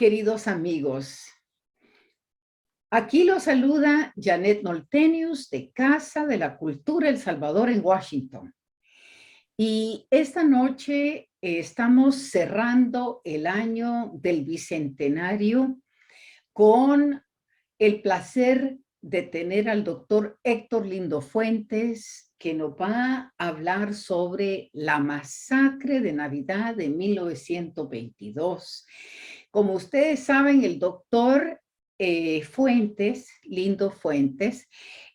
queridos amigos. Aquí los saluda Janet Noltenius de Casa de la Cultura El Salvador en Washington. Y esta noche estamos cerrando el año del Bicentenario con el placer de tener al doctor Héctor Lindo Fuentes, que nos va a hablar sobre la masacre de Navidad de 1922. Como ustedes saben, el doctor Lindo Fuentes,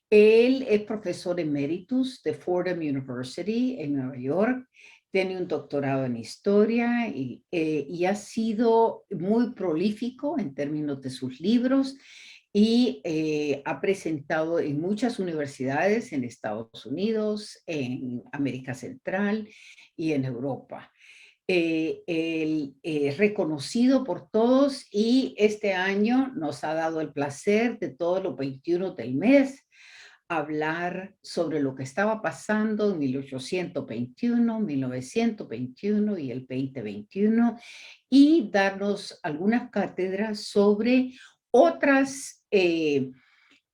él es profesor emeritus de Fordham University en Nueva York, tiene un doctorado en historia y ha sido muy prolífico en términos de sus libros y ha presentado en muchas universidades en Estados Unidos, en América Central y en Europa. Él es reconocido por todos y este año nos ha dado el placer de todos los 21 del mes hablar sobre lo que estaba pasando en 1821, 1921 y el 2021 y darnos algunas cátedras sobre otros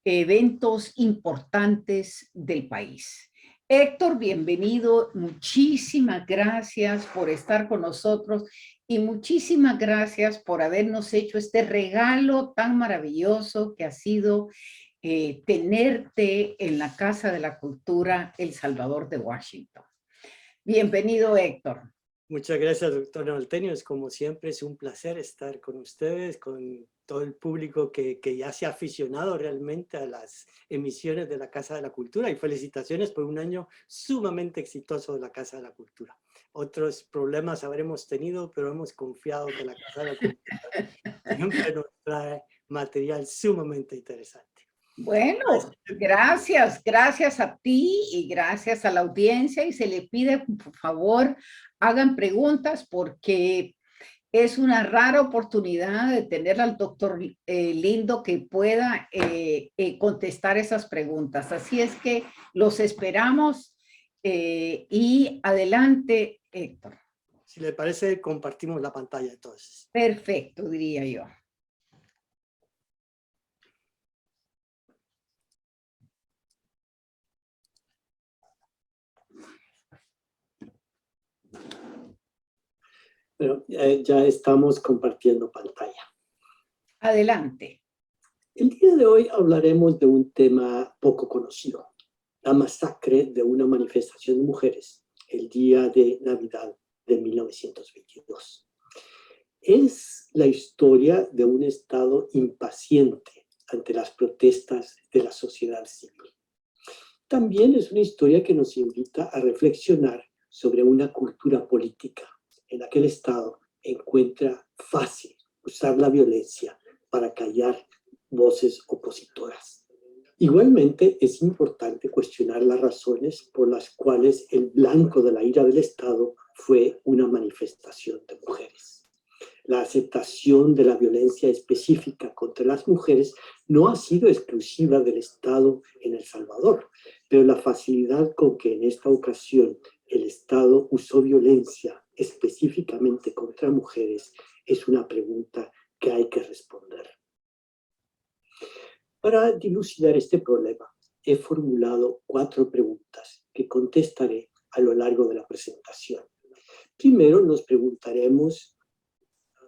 eventos importantes del país. Héctor, bienvenido. Muchísimas gracias por estar con nosotros y muchísimas gracias por habernos hecho este regalo tan maravilloso que ha sido tenerte en la Casa de la Cultura El Salvador de Washington. Bienvenido, Héctor. Muchas gracias, doctor Noltenius. Como siempre, es un placer estar con ustedes, con todo el público que ya se ha aficionado realmente a las emisiones de la Casa de la Cultura, y felicitaciones por un año sumamente exitoso de la Casa de la Cultura. Otros problemas habremos tenido, pero hemos confiado que la Casa de la Cultura siempre nos trae material sumamente interesante. Bueno, gracias a ti y gracias a la audiencia, y se le pide, por favor, hagan preguntas porque es una rara oportunidad de tener al doctor Lindo que pueda contestar esas preguntas. Así es que los esperamos y adelante, Héctor. Si le parece, compartimos la pantalla entonces. Perfecto, diría yo. Pero ya estamos compartiendo pantalla. Adelante. El día de hoy hablaremos de un tema poco conocido, la masacre de una manifestación de mujeres el día de Navidad de 1922. Es la historia de un Estado impaciente ante las protestas de la sociedad civil. También es una historia que nos invita a reflexionar sobre una cultura política en la que el Estado encuentra fácil usar la violencia para callar voces opositoras. Igualmente, es importante cuestionar las razones por las cuales el blanco de la ira del Estado fue una manifestación de mujeres. La aceptación de la violencia específica contra las mujeres no ha sido exclusiva del Estado en El Salvador, pero la facilidad con que en esta ocasión el Estado usó violencia específicamente contra mujeres es una pregunta que hay que responder. Para dilucidar este problema, he formulado 4 preguntas que contestaré a lo largo de la presentación. Primero nos preguntaremos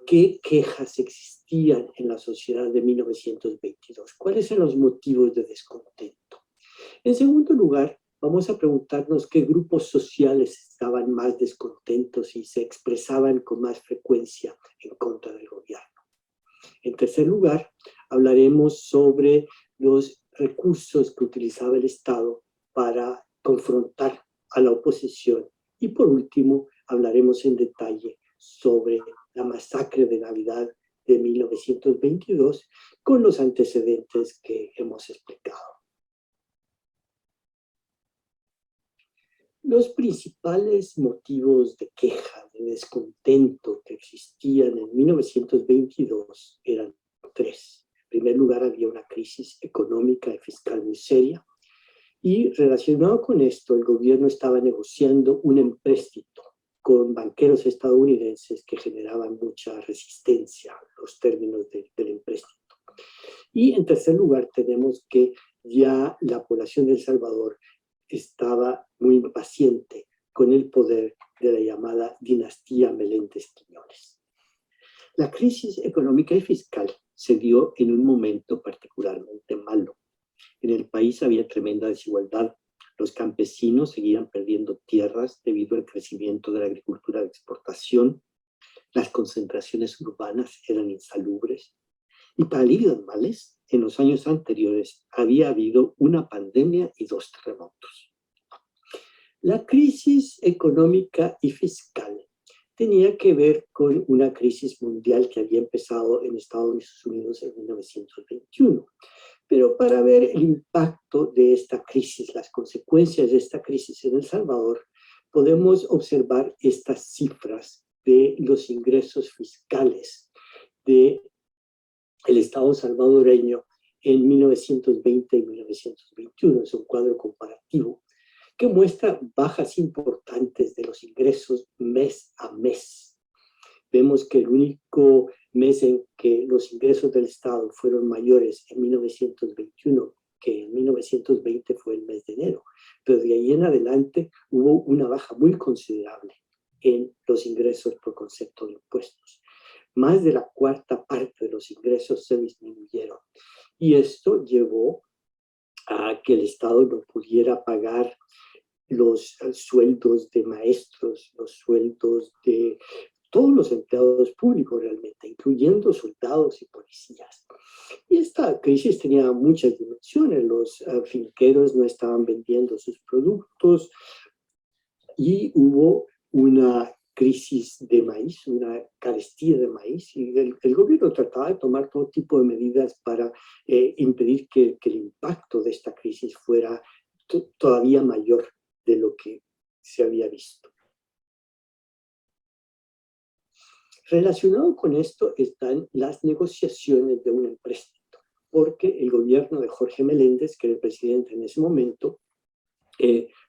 qué quejas existían en la sociedad de 1922, cuáles eran los motivos de descontento. En segundo lugar, vamos a preguntarnos qué grupos sociales estaban más descontentos y se expresaban con más frecuencia en contra del gobierno. En tercer lugar, hablaremos sobre los recursos que utilizaba el Estado para confrontar a la oposición. Y por último, hablaremos en detalle sobre la masacre de Navidad de 1922 con los antecedentes que hemos explicado. Los principales motivos de queja, de descontento que existían en 1922 eran 3. En primer lugar, había una crisis económica y fiscal muy seria, y relacionado con esto, el gobierno estaba negociando un empréstito con banqueros estadounidenses que generaban mucha resistencia a los términos del empréstito. Y en tercer lugar tenemos que ya la población de El Salvador estaba muy impaciente con el poder de la llamada dinastía Meléndez-Quiñones. La crisis económica y fiscal se dio en un momento particularmente malo. En el país había tremenda desigualdad. Los campesinos seguían perdiendo tierras debido al crecimiento de la agricultura de exportación. Las concentraciones urbanas eran insalubres. Y para alivio de males, en los años anteriores había habido una pandemia y 2 terremotos. La crisis económica y fiscal tenía que ver con una crisis mundial que había empezado en Estados Unidos en 1921. Pero para ver el impacto de esta crisis, las consecuencias de esta crisis en El Salvador, podemos observar estas cifras de los ingresos fiscales del Estado salvadoreño en 1920 y 1921. Es un cuadro comparativo que muestra bajas importantes de los ingresos mes a mes. Vemos que el único mes en que los ingresos del Estado fueron mayores en 1921 que en 1920 fue el mes de enero, pero de ahí en adelante hubo una baja muy considerable en los ingresos por concepto de impuestos. Más de la cuarta parte de los ingresos se disminuyeron y esto llevó a que el Estado no pudiera pagar los sueldos de maestros, los sueldos de todos los empleados públicos realmente, incluyendo soldados y policías. Y esta crisis tenía muchas dimensiones. Los finqueros no estaban vendiendo sus productos y hubo una crisis de maíz, una carestía de maíz, y el gobierno trataba de tomar todo tipo de medidas para impedir que el impacto de esta crisis fuera todavía mayor de lo que se había visto. Relacionado con esto están las negociaciones de un empréstito, porque el gobierno de Jorge Meléndez, que era el presidente en ese momento,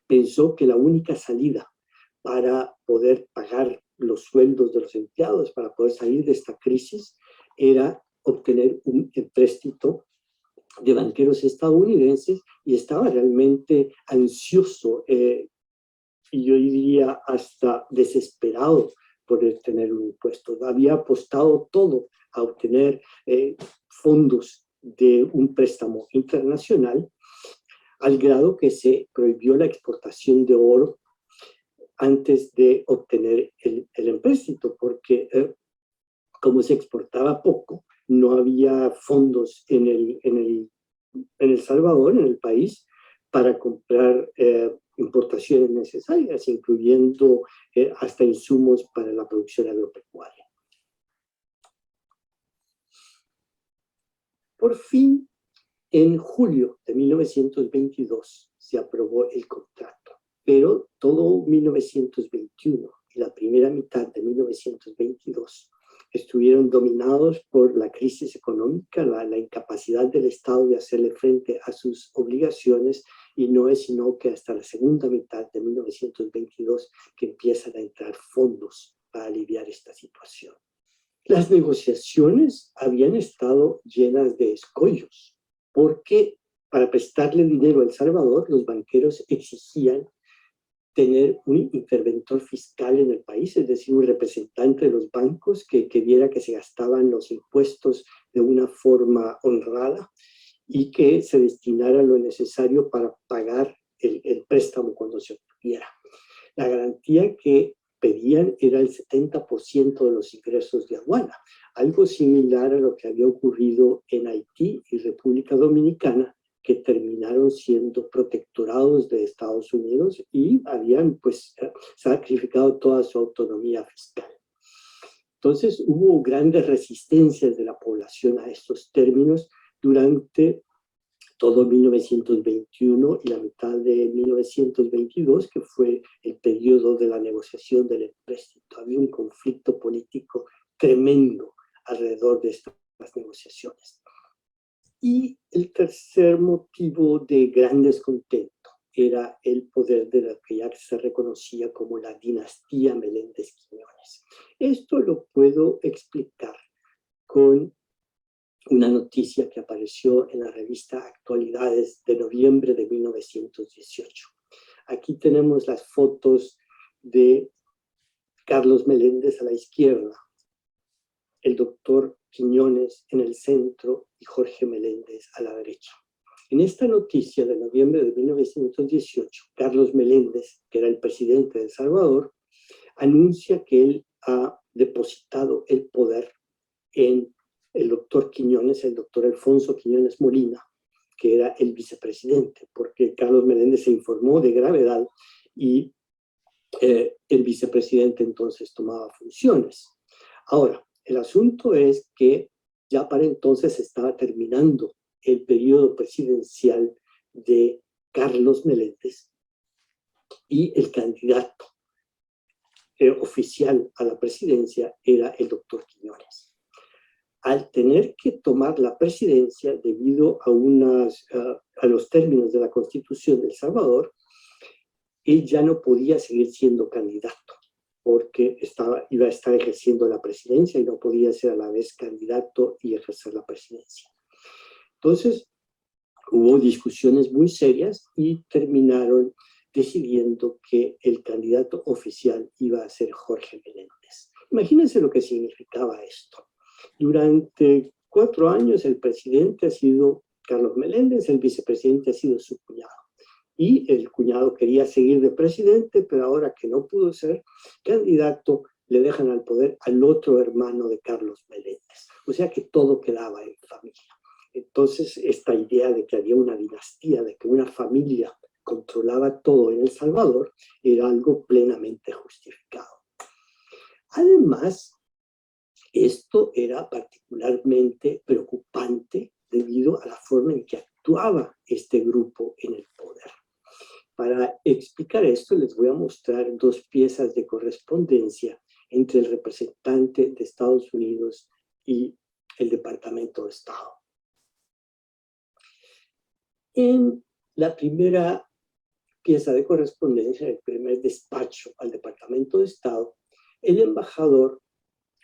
pensó que la única salida para poder pagar los sueldos de los empleados, para poder salir de esta crisis, era obtener un empréstito de banqueros estadounidenses, y estaba realmente ansioso y yo diría hasta desesperado por tener un impuesto. Había apostado todo a obtener fondos de un préstamo internacional, al grado que se prohibió la exportación de oro antes de obtener el empréstito, porque como se exportaba poco, no había fondos en El Salvador, en el país, para comprar importaciones necesarias, incluyendo hasta insumos para la producción agropecuaria. Por fin, en julio de 1922 se aprobó el contrato, pero todo 1921 y la primera mitad de 1922 estuvieron dominados por la crisis económica, la incapacidad del Estado de hacerle frente a sus obligaciones, y no es sino que hasta la segunda mitad de 1922 que empiezan a entrar fondos para aliviar esta situación. Las negociaciones habían estado llenas de escollos, porque para prestarle dinero a El Salvador, los banqueros exigían tener un interventor fiscal en el país, es decir, un representante de los bancos que viera que se gastaban los impuestos de una forma honrada y que se destinara lo necesario para pagar el préstamo cuando se obtuviera. La garantía que pedían era el 70% de los ingresos de aduana, algo similar a lo que había ocurrido en Haití y República Dominicana, que terminaron siendo protectorados de Estados Unidos y habían pues sacrificado toda su autonomía fiscal. Entonces hubo grandes resistencias de la población a estos términos durante todo 1921 y la mitad de 1922, que fue el periodo de la negociación del empréstito. Había un conflicto político tremendo alrededor de estas negociaciones. Y el tercer motivo de gran descontento era el poder de lo que ya se reconocía como la dinastía Meléndez-Quiñones. Esto lo puedo explicar con una noticia que apareció en la revista Actualidades de noviembre de 1918. Aquí tenemos las fotos de Carlos Meléndez a la izquierda, el doctor Quiñones en el centro y Jorge Meléndez a la derecha. En esta noticia de noviembre de 1918, Carlos Meléndez, que era el presidente de El Salvador, anuncia que él ha depositado el poder en el doctor Quiñones, el doctor Alfonso Quiñones Molina, que era el vicepresidente, porque Carlos Meléndez se informó de gravedad y el vicepresidente entonces tomaba funciones. Ahora, el asunto es que ya para entonces estaba terminando el periodo presidencial de Carlos Meléndez y el candidato oficial a la presidencia era el doctor Quiñones. Al tener que tomar la presidencia debido a los términos de la Constitución de El Salvador, él ya no podía seguir siendo candidato porque iba a estar ejerciendo la presidencia y no podía ser a la vez candidato y ejercer la presidencia. Entonces, hubo discusiones muy serias y terminaron decidiendo que el candidato oficial iba a ser Jorge Meléndez. Imagínense lo que significaba esto. Durante 4 años el presidente ha sido Carlos Meléndez, el vicepresidente ha sido su cuñado. Y el cuñado quería seguir de presidente, pero ahora que no pudo ser candidato, le dejan al poder al otro hermano de Carlos Meléndez. O sea que todo quedaba en familia. Entonces, esta idea de que había una dinastía, de que una familia controlaba todo en El Salvador, era algo plenamente justificado. Además, esto era particularmente preocupante debido a la forma en que actuaba este grupo en el poder. Para explicar esto, les voy a mostrar 2 piezas de correspondencia entre el representante de Estados Unidos y el Departamento de Estado. En la primera pieza de correspondencia, el primer despacho al Departamento de Estado, el embajador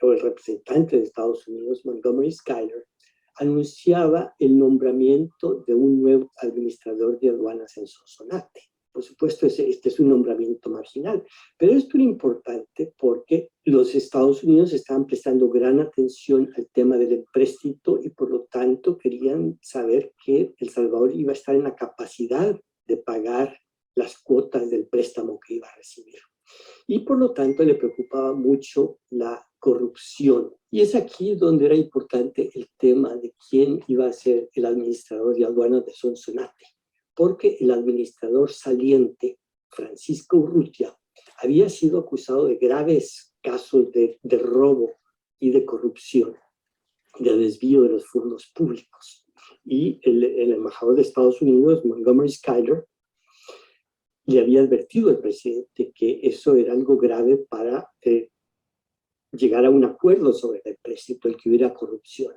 o el representante de Estados Unidos, Montgomery Schuyler, anunciaba el nombramiento de un nuevo administrador de aduanas en Sonsonate. Por supuesto, este es un nombramiento marginal, pero esto era importante porque los Estados Unidos estaban prestando gran atención al tema del empréstito y por lo tanto querían saber que El Salvador iba a estar en la capacidad de pagar las cuotas del préstamo que iba a recibir. Y por lo tanto le preocupaba mucho la corrupción. Y es aquí donde era importante el tema de quién iba a ser el administrador de aduanas de Sonsonate, porque el administrador saliente, Francisco Urrutia, había sido acusado de graves casos de robo y de corrupción, de desvío de los fondos públicos. Y el embajador de Estados Unidos, Montgomery Schuyler, le había advertido al presidente que eso era algo grave para llegar a un acuerdo sobre el empréstito, el que hubiera corrupción.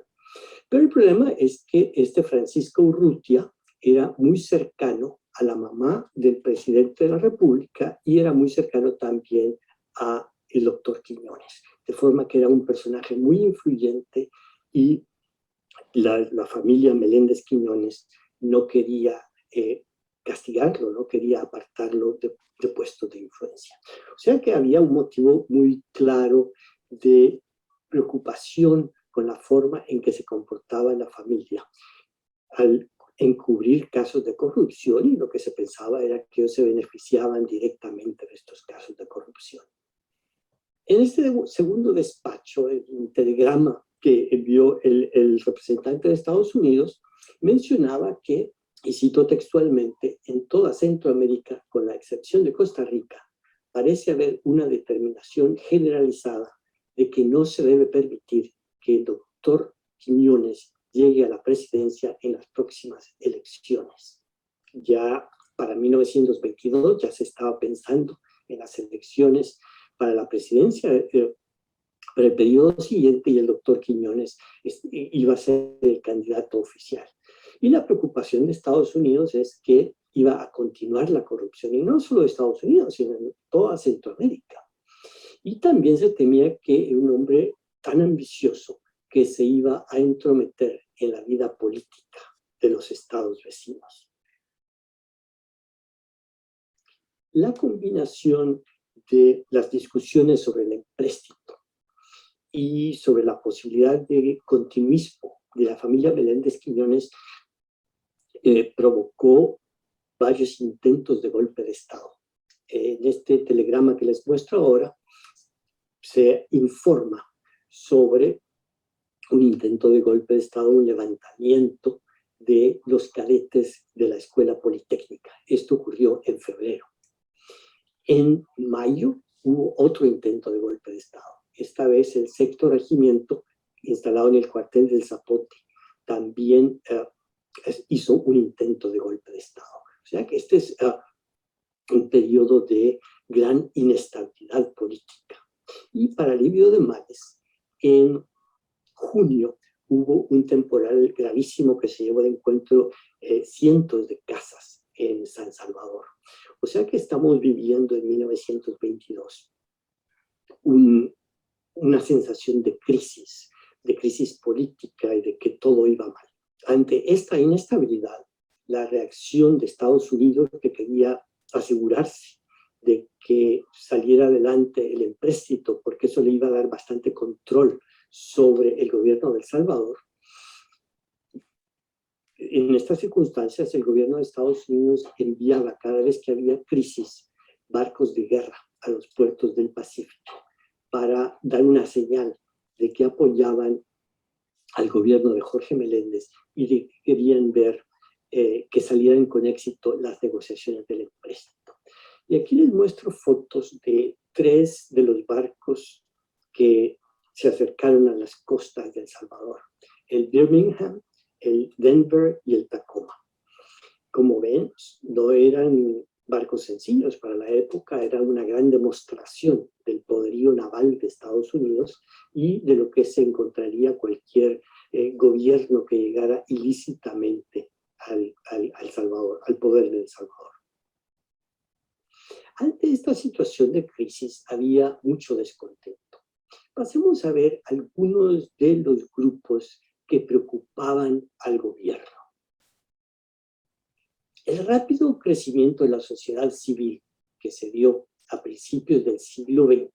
Pero el problema es que este Francisco Urrutia era muy cercano a la mamá del presidente de la República y era muy cercano también a el doctor Quiñones, de forma que era un personaje muy influyente y la familia Meléndez Quiñones no quería castigarlo, no quería apartarlo de puestos de influencia. O sea que había un motivo muy claro de preocupación con la forma en que se comportaba la familia al encubrir casos de corrupción, y lo que se pensaba era que ellos se beneficiaban directamente de estos casos de corrupción. En este segundo despacho, en un telegrama que envió el representante de Estados Unidos, mencionaba que, y cito textualmente, en toda Centroamérica, con la excepción de Costa Rica, parece haber una determinación generalizada de que no se debe permitir que el doctor Quiñones llegue a la presidencia en las próximas elecciones. Ya para 1922 ya se estaba pensando en las elecciones para la presidencia para el periodo siguiente, y el doctor Quiñones iba a ser el candidato oficial. Y la preocupación de Estados Unidos es que iba a continuar la corrupción, y no solo de Estados Unidos, sino en toda Centroamérica. Y también se temía que un hombre tan ambicioso, que se iba a entrometer en la vida política de los estados vecinos. La combinación de las discusiones sobre el empréstito y sobre la posibilidad de continuismo de la familia Meléndez Quiñones provocó varios intentos de golpe de Estado. En este telegrama que les muestro ahora se informa sobre un intento de golpe de Estado, un levantamiento de los cadetes de la Escuela Politécnica. Esto ocurrió en febrero. En mayo hubo otro intento de golpe de Estado. Esta vez el sexto regimiento, instalado en el cuartel del Zapote, también hizo un intento de golpe de Estado. O sea que este es un periodo de gran inestabilidad política. Y para alivio de males, en junio hubo un temporal gravísimo que se llevó de encuentro cientos de casas en San Salvador. O sea que estamos viviendo en 1922 una sensación de crisis política y de que todo iba mal. Ante esta inestabilidad, la reacción de Estados Unidos, que quería asegurarse de que saliera adelante el empréstito, porque eso le iba a dar bastante control sobre el gobierno de El Salvador. En estas circunstancias, el gobierno de Estados Unidos enviaba cada vez que había crisis barcos de guerra a los puertos del Pacífico para dar una señal de que apoyaban al gobierno de Jorge Meléndez y de que querían ver que salieran con éxito las negociaciones del empréstito. Y aquí les muestro fotos de 3 de los barcos que se acercaron a las costas de El Salvador: el Birmingham, el Denver y el Tacoma. Como ven, no eran barcos sencillos para la época, era una gran demostración del poderío naval de Estados Unidos y de lo que se encontraría cualquier gobierno que llegara ilícitamente al Salvador, al poder de El Salvador. Ante esta situación de crisis había mucho descontento. Pasemos a ver algunos de los grupos que preocupaban al gobierno. El rápido crecimiento de la sociedad civil que se dio a principios del siglo XX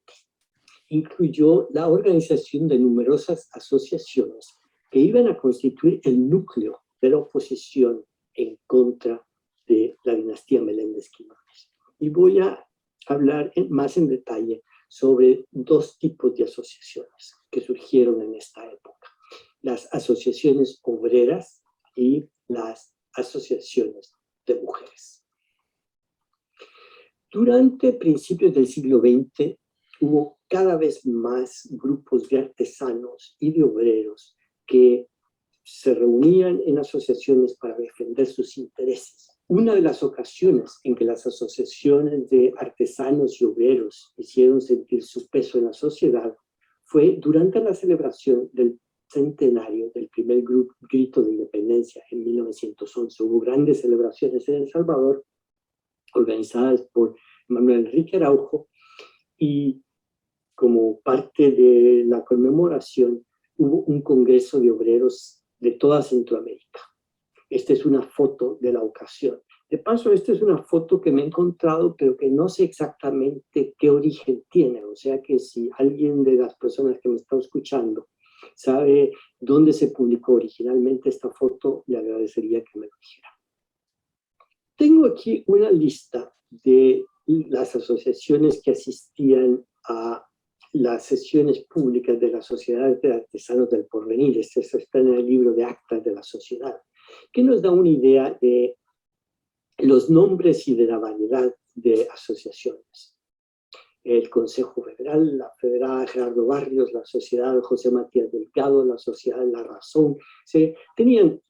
incluyó la organización de numerosas asociaciones que iban a constituir el núcleo de la oposición en contra de la dinastía Meléndez Quiñones. Y voy a hablar más en detalle sobre 2 tipos de asociaciones que surgieron en esta época: las asociaciones obreras y las asociaciones de mujeres. Durante principios del siglo XX hubo cada vez más grupos de artesanos y de obreros que se reunían en asociaciones para defender sus intereses. Una de las ocasiones en que las asociaciones de artesanos y obreros hicieron sentir su peso en la sociedad fue durante la celebración del centenario del primer grito de independencia en 1911. Hubo grandes celebraciones en El Salvador organizadas por Manuel Enrique Araujo, y como parte de la conmemoración hubo un congreso de obreros de toda Centroamérica. Esta es una foto de la ocasión. De paso, esta es una foto que me he encontrado, pero que no sé exactamente qué origen tiene. O sea que si alguien de las personas que me está escuchando sabe dónde se publicó originalmente esta foto, le agradecería que me lo dijera. Tengo aquí una lista de las asociaciones que asistían a las sesiones públicas de la Sociedad de Artesanos del Porvenir. Esto está en el libro de actas de la sociedad, que nos da una idea de los nombres y de la variedad de asociaciones. El Consejo Federal, la Federal Gerardo Barrios, la Sociedad José Matías Delgado, la Sociedad La Razón, tenían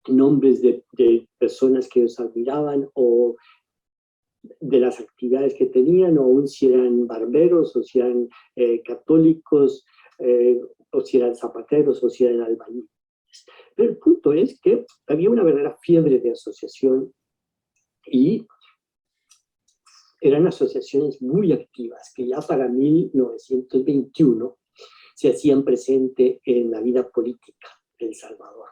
nombres de personas que ellos admiraban o de las actividades que tenían, o aún si eran barberos, o si eran católicos, o si eran zapateros, o si eran albañiles. Pero el punto es que había una verdadera fiebre de asociación y eran asociaciones muy activas que ya para 1921 se hacían presente en la vida política de El Salvador.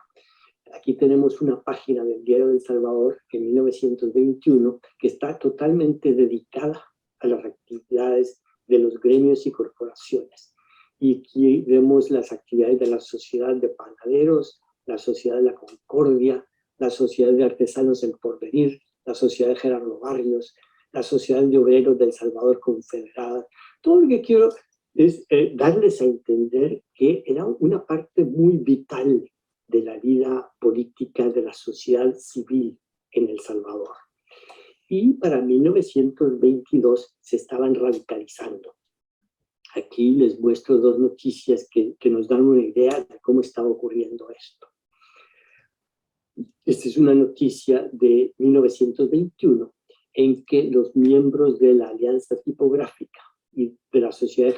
Aquí tenemos una página del Diario de El Salvador en 1921 que está totalmente dedicada a las actividades de los gremios y corporaciones. Y aquí vemos las actividades de la Sociedad de Panaderos, la Sociedad de la Concordia, la Sociedad de Artesanos del Porvenir, la Sociedad de Gerardo Barrios, la Sociedad de Obreros del Salvador Confederada. Todo lo que quiero es darles a entender que era una parte muy vital de la vida política de la sociedad civil en El Salvador. Y para 1922 se estaban radicalizando. Aquí les muestro dos noticias que nos dan una idea de cómo estaba ocurriendo esto. Esta es una noticia de 1921 en que los miembros de la Alianza Tipográfica y de la Sociedad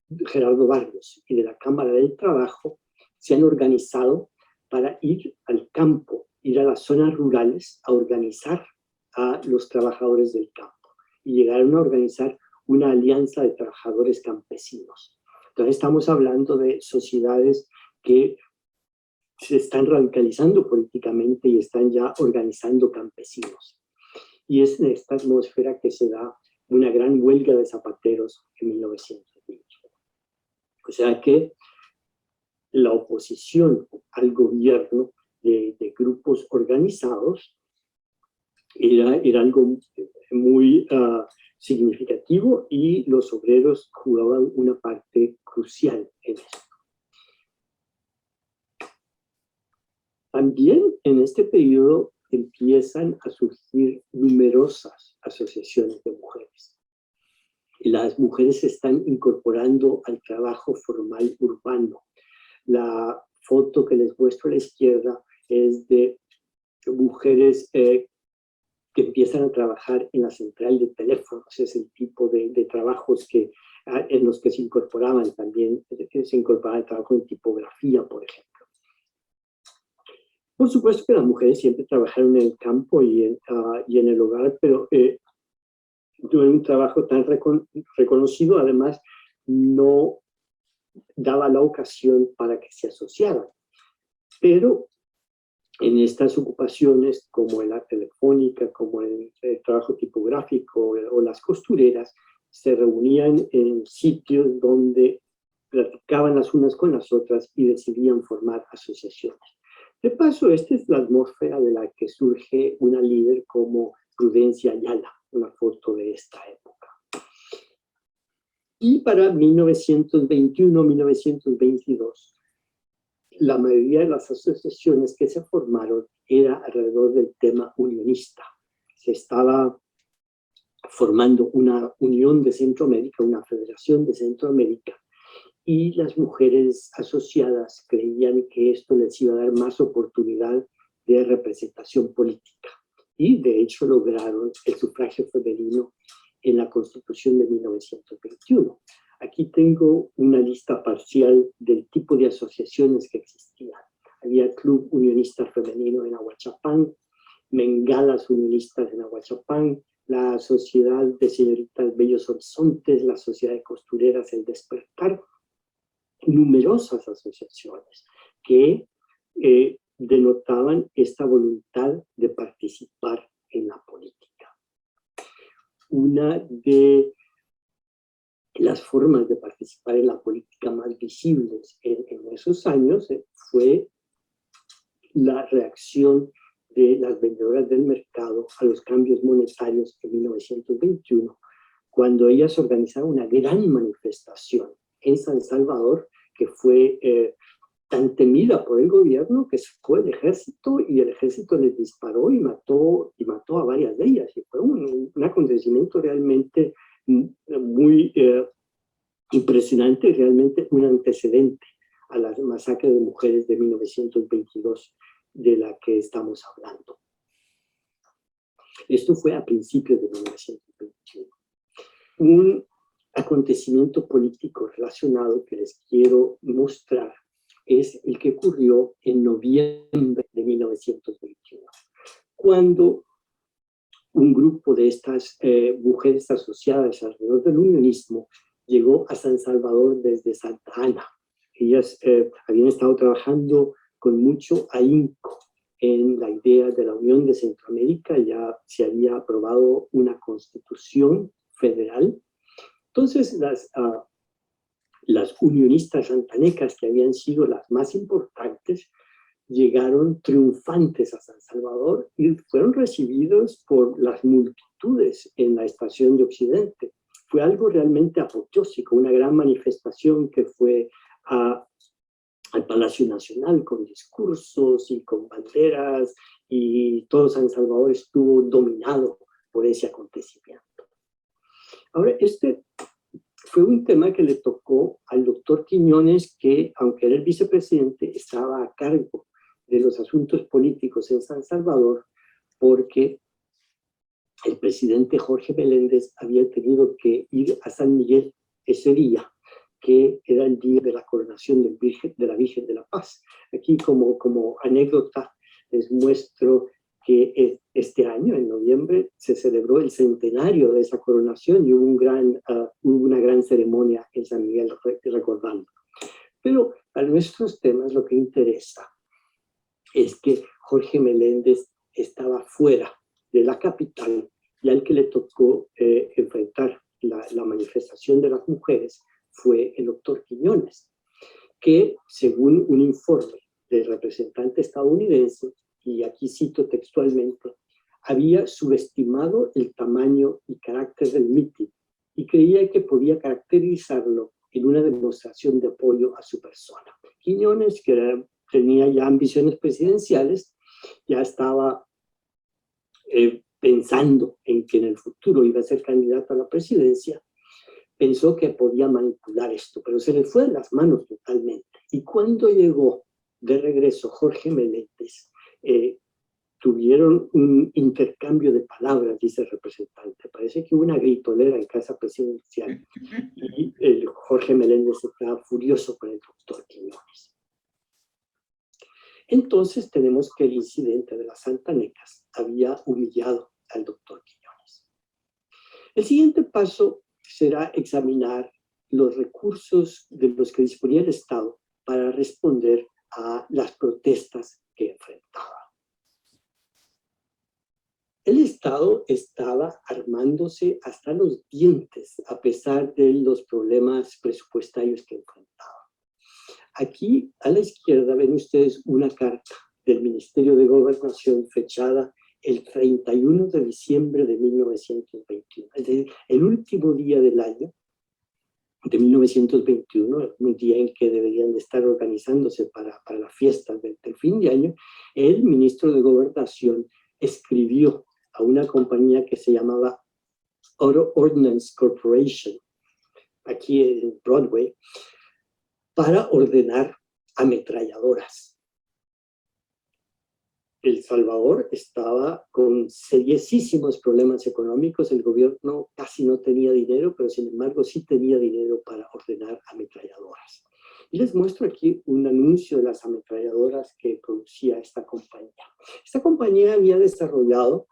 de Gerardo Barrios y de la Cámara del Trabajo se han organizado para ir al campo, ir a las zonas rurales a organizar a los trabajadores del campo y llegaron a organizar una alianza de trabajadores campesinos. Entonces estamos hablando de sociedades que se están radicalizando políticamente y están ya organizando campesinos. Y es en esta atmósfera que se da una gran huelga de zapateros en 1920. O sea que la oposición al gobierno de grupos organizados era algo muy significativo y los obreros jugaban una parte crucial en esto. También en este periodo empiezan a surgir numerosas asociaciones de mujeres. Las mujeres se están incorporando al trabajo formal urbano. La foto que les muestro a la izquierda es de mujeres que empiezan a trabajar en la central de teléfonos. Es el tipo de trabajos en los que se incorporaban también, se incorporaba el trabajo en tipografía, por ejemplo. Por supuesto que las mujeres siempre trabajaron en el campo y en el hogar, pero no era un trabajo tan reconocido, además no daba la ocasión para que se asociaran. Pero en estas ocupaciones, como en la telefónica, como en el trabajo tipográfico o las costureras, se reunían en sitios donde platicaban las unas con las otras y decidían formar asociaciones. De paso, esta es la atmósfera de la que surge una líder como Prudencia Ayala, una foto de esta época. Y para 1921-1922, la mayoría de las asociaciones que se formaron era alrededor del tema unionista. Se estaba formando una unión de Centroamérica, una federación de Centroamérica, y las mujeres asociadas creían que esto les iba a dar más oportunidad de representación política. Y de hecho lograron el sufragio femenino en la Constitución de 1921. Aquí tengo una lista parcial del tipo de asociaciones que existían. Había el Club Unionista Femenino en Ahuachapán, Bengalas Unionistas en Ahuachapán, la Sociedad de Señoritas Bellos Horizontes, la Sociedad de Costureras El Despertar, numerosas asociaciones que denotaban esta voluntad de participar en la política. Una de las formas de participar en la política más visibles en esos años fue la reacción de las vendedoras del mercado a los cambios monetarios en 1921, cuando ellas organizaron una gran manifestación en San Salvador que fue tan temida por el gobierno que fue el ejército y el ejército les disparó y mató a varias de ellas. Y fue un acontecimiento realmente muy impresionante, realmente un antecedente a la masacre de mujeres de 1922 de la que estamos hablando. Esto fue a principios de 1921. Un acontecimiento político relacionado que les quiero mostrar es el que ocurrió en noviembre de 1921, cuando un grupo de estas mujeres asociadas alrededor del unionismo llegó a San Salvador desde Santa Ana. Ellas habían estado trabajando con mucho ahínco en la idea de la Unión de Centroamérica. Ya se había aprobado una constitución federal. Entonces, las unionistas santanecas, que habían sido las más importantes, llegaron triunfantes a San Salvador y fueron recibidos por las multitudes en la estación de Occidente. Fue algo realmente apoteósico, una gran manifestación que fue al Palacio Nacional con discursos y con banderas, y todo San Salvador estuvo dominado por ese acontecimiento. Ahora, este fue un tema que le tocó al doctor Quiñones, que, aunque era el vicepresidente, estaba a cargo de los asuntos políticos en San Salvador, porque el presidente Jorge Meléndez había tenido que ir a San Miguel ese día, que era el día de la coronación de la Virgen de la Paz. Aquí, como anécdota, les muestro que este año, en noviembre, se celebró el centenario de esa coronación y hubo una gran ceremonia en San Miguel recordando. Pero a nuestros temas lo que interesa es que Jorge Meléndez estaba fuera de la capital, y al que le tocó enfrentar la manifestación de las mujeres fue el doctor Quiñones, que, según un informe del representante estadounidense, y aquí cito textualmente, había subestimado el tamaño y carácter del mitin y creía que podía caracterizarlo en una demostración de apoyo a su persona. Quiñones, que tenía ya ambiciones presidenciales, ya estaba pensando en que en el futuro iba a ser candidato a la presidencia, pensó que podía manipular esto, pero se le fue de las manos totalmente. Y cuando llegó de regreso Jorge Meléndez, tuvieron un intercambio de palabras, dice el representante. Parece que hubo una gritolera en casa presidencial y Jorge Meléndez estaba furioso con el doctor Quiñones. Entonces tenemos que el incidente de las santanecas había humillado al doctor Quiñones. El siguiente paso será examinar los recursos de los que disponía el Estado para responder a las protestas que enfrentaba. El Estado estaba armándose hasta los dientes a pesar de los problemas presupuestarios que enfrentaba. Aquí a la izquierda ven ustedes una carta del Ministerio de Gobernación fechada el 31 de diciembre de 1921, es decir, el último día del año de 1921, un día en que deberían de estar organizándose para las fiestas del fin de año. El ministro de Gobernación escribió a una compañía que se llamaba Auto Ordnance Corporation, aquí en Broadway, para ordenar ametralladoras. El Salvador estaba con seriosísimos problemas económicos, el gobierno casi no tenía dinero, pero sin embargo sí tenía dinero para ordenar ametralladoras. Y les muestro aquí un anuncio de las ametralladoras que producía esta compañía. Esta compañía había desarrollado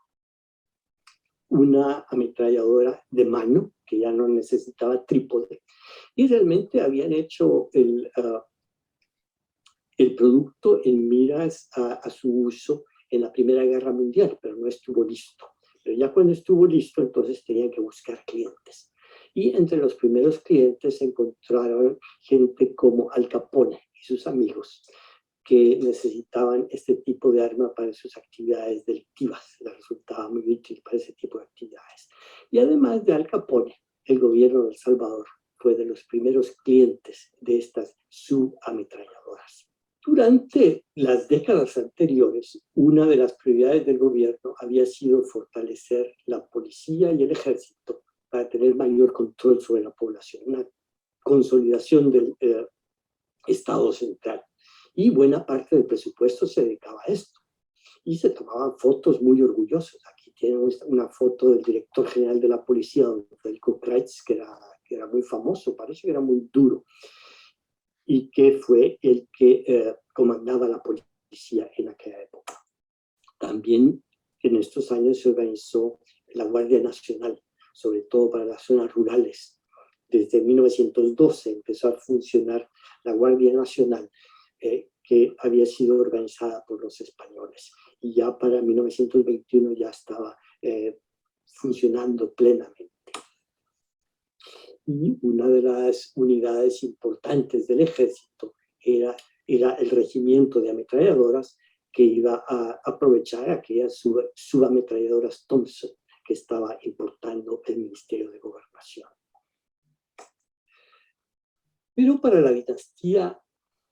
una ametralladora de mano que ya no necesitaba trípode, y realmente habían hecho el producto en miras a su uso en la Primera Guerra Mundial, pero no estuvo listo. Pero ya cuando estuvo listo, entonces tenían que buscar clientes. Y entre los primeros clientes se encontraron gente como Al Capone y sus amigos, que necesitaban este tipo de arma para sus actividades delictivas. Les resultaba muy útil para ese tipo de actividades. Y además de Al Capone, el gobierno de El Salvador fue de los primeros clientes de estas subametralladoras. Durante las décadas anteriores, una de las prioridades del gobierno había sido fortalecer la policía y el ejército para tener mayor control sobre la población, una consolidación del Estado central. Y buena parte del presupuesto se dedicaba a esto. Y se tomaban fotos muy orgullosos. Aquí tienen una foto del director general de la policía, don Federico Kreitz, que era muy famoso, parece que era muy duro, y que fue el que comandaba la policía en aquella época. También en estos años se organizó la Guardia Nacional, sobre todo para las zonas rurales desde 1912 empezó a funcionar la Guardia Nacional, que había sido organizada por los españoles. Y ya para 1921 ya estaba funcionando plenamente. Y una de las unidades importantes del ejército era el regimiento de ametralladoras, que iba a aprovechar aquellas subametralladoras Thompson que estaba importando el Ministerio de Gobernación. Pero para la dinastía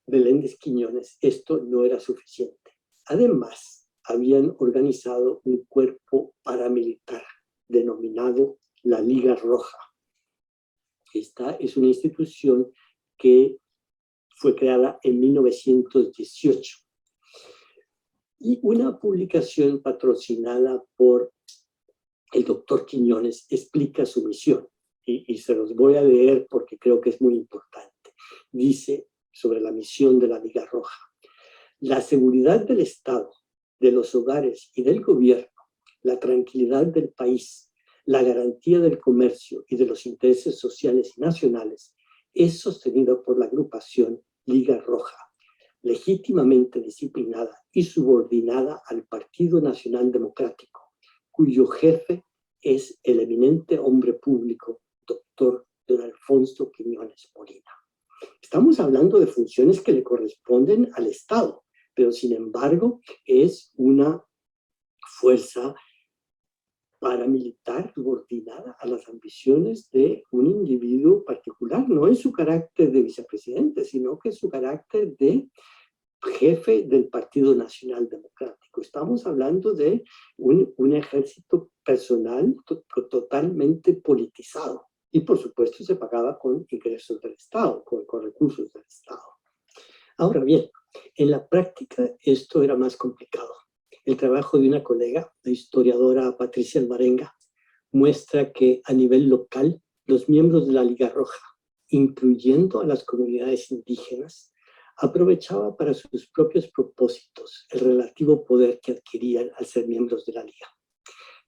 Meléndez Quiñones esto no era suficiente. Además, habían organizado un cuerpo paramilitar denominado la Liga Roja. Esta es una institución que fue creada en 1918 y una publicación patrocinada por el doctor Quiñones explica su misión y se los voy a leer porque creo que es muy importante. Dice sobre la misión de la Liga Roja: la seguridad del Estado, de los hogares y del gobierno, la tranquilidad del país, la garantía del comercio y de los intereses sociales y nacionales es sostenida por la agrupación Liga Roja, legítimamente disciplinada y subordinada al Partido Nacional Democrático, cuyo jefe es el eminente hombre público, doctor don Alfonso Quiñones Molina. Estamos hablando de funciones que le corresponden al Estado, pero sin embargo es una fuerza paramilitar subordinada a las ambiciones de un individuo particular, no en su carácter de vicepresidente, sino que en su carácter de jefe del Partido Nacional Democrático. Estamos hablando de un ejército personal totalmente politizado y por supuesto se pagaba con ingresos del Estado, con recursos del Estado. Ahora bien, en la práctica esto era más complicado. El trabajo de una colega, la historiadora Patricia Alvarenga, muestra que a nivel local los miembros de la Liga Roja, incluyendo a las comunidades indígenas, aprovechaban para sus propios propósitos el relativo poder que adquirían al ser miembros de la Liga.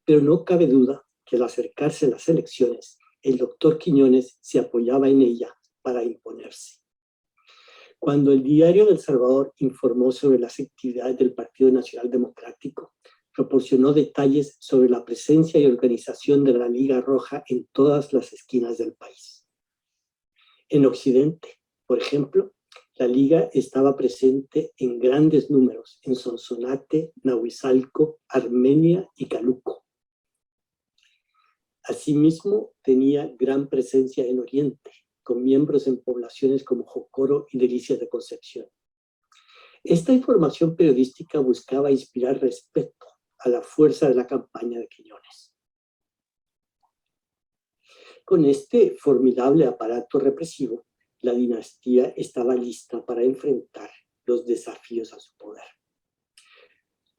Pero no cabe duda que al acercarse a las elecciones, el doctor Quiñones se apoyaba en ella para imponerse. Cuando el diario del Salvador informó sobre las actividades del Partido Nacional Democrático, proporcionó detalles sobre la presencia y organización de la Liga Roja en todas las esquinas del país. En Occidente, por ejemplo, la Liga estaba presente en grandes números en Sonsonate, Nahuizalco, Armenia y Caluco. Asimismo, tenía gran presencia en Oriente, con miembros en poblaciones como Jocoro y Delicias de Concepción. Esta información periodística buscaba inspirar respeto a la fuerza de la campaña de Quiñones. Con este formidable aparato represivo, la dinastía estaba lista para enfrentar los desafíos a su poder.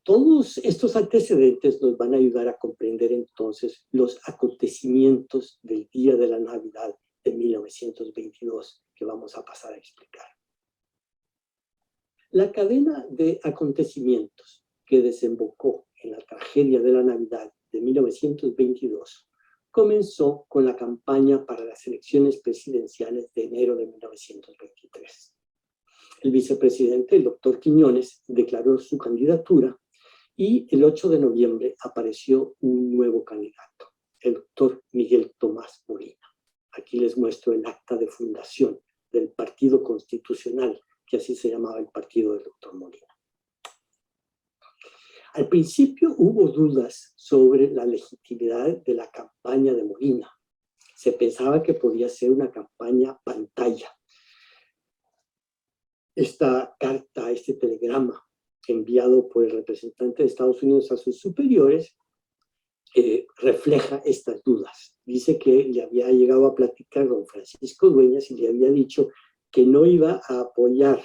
Todos estos antecedentes nos van a ayudar a comprender entonces los acontecimientos del día de la Navidad de 1922 que vamos a pasar a explicar. La cadena de acontecimientos que desembocó en la tragedia de la Navidad de 1922 comenzó con la campaña para las elecciones presidenciales de enero de 1923. El vicepresidente, el doctor Quiñones, declaró su candidatura y el 8 de noviembre apareció un nuevo candidato, el doctor Miguel Tomás Molina. Aquí les muestro el acta de fundación del Partido Constitucional, que así se llamaba el partido del doctor Molina. Al principio hubo dudas sobre la legitimidad de la campaña de Molina. Se pensaba que podía ser una campaña pantalla. Esta carta, este telegrama enviado por el representante de Estados Unidos a sus superiores, refleja estas dudas. Dice que le había llegado a platicar don Francisco Dueñas y le había dicho que no iba a apoyar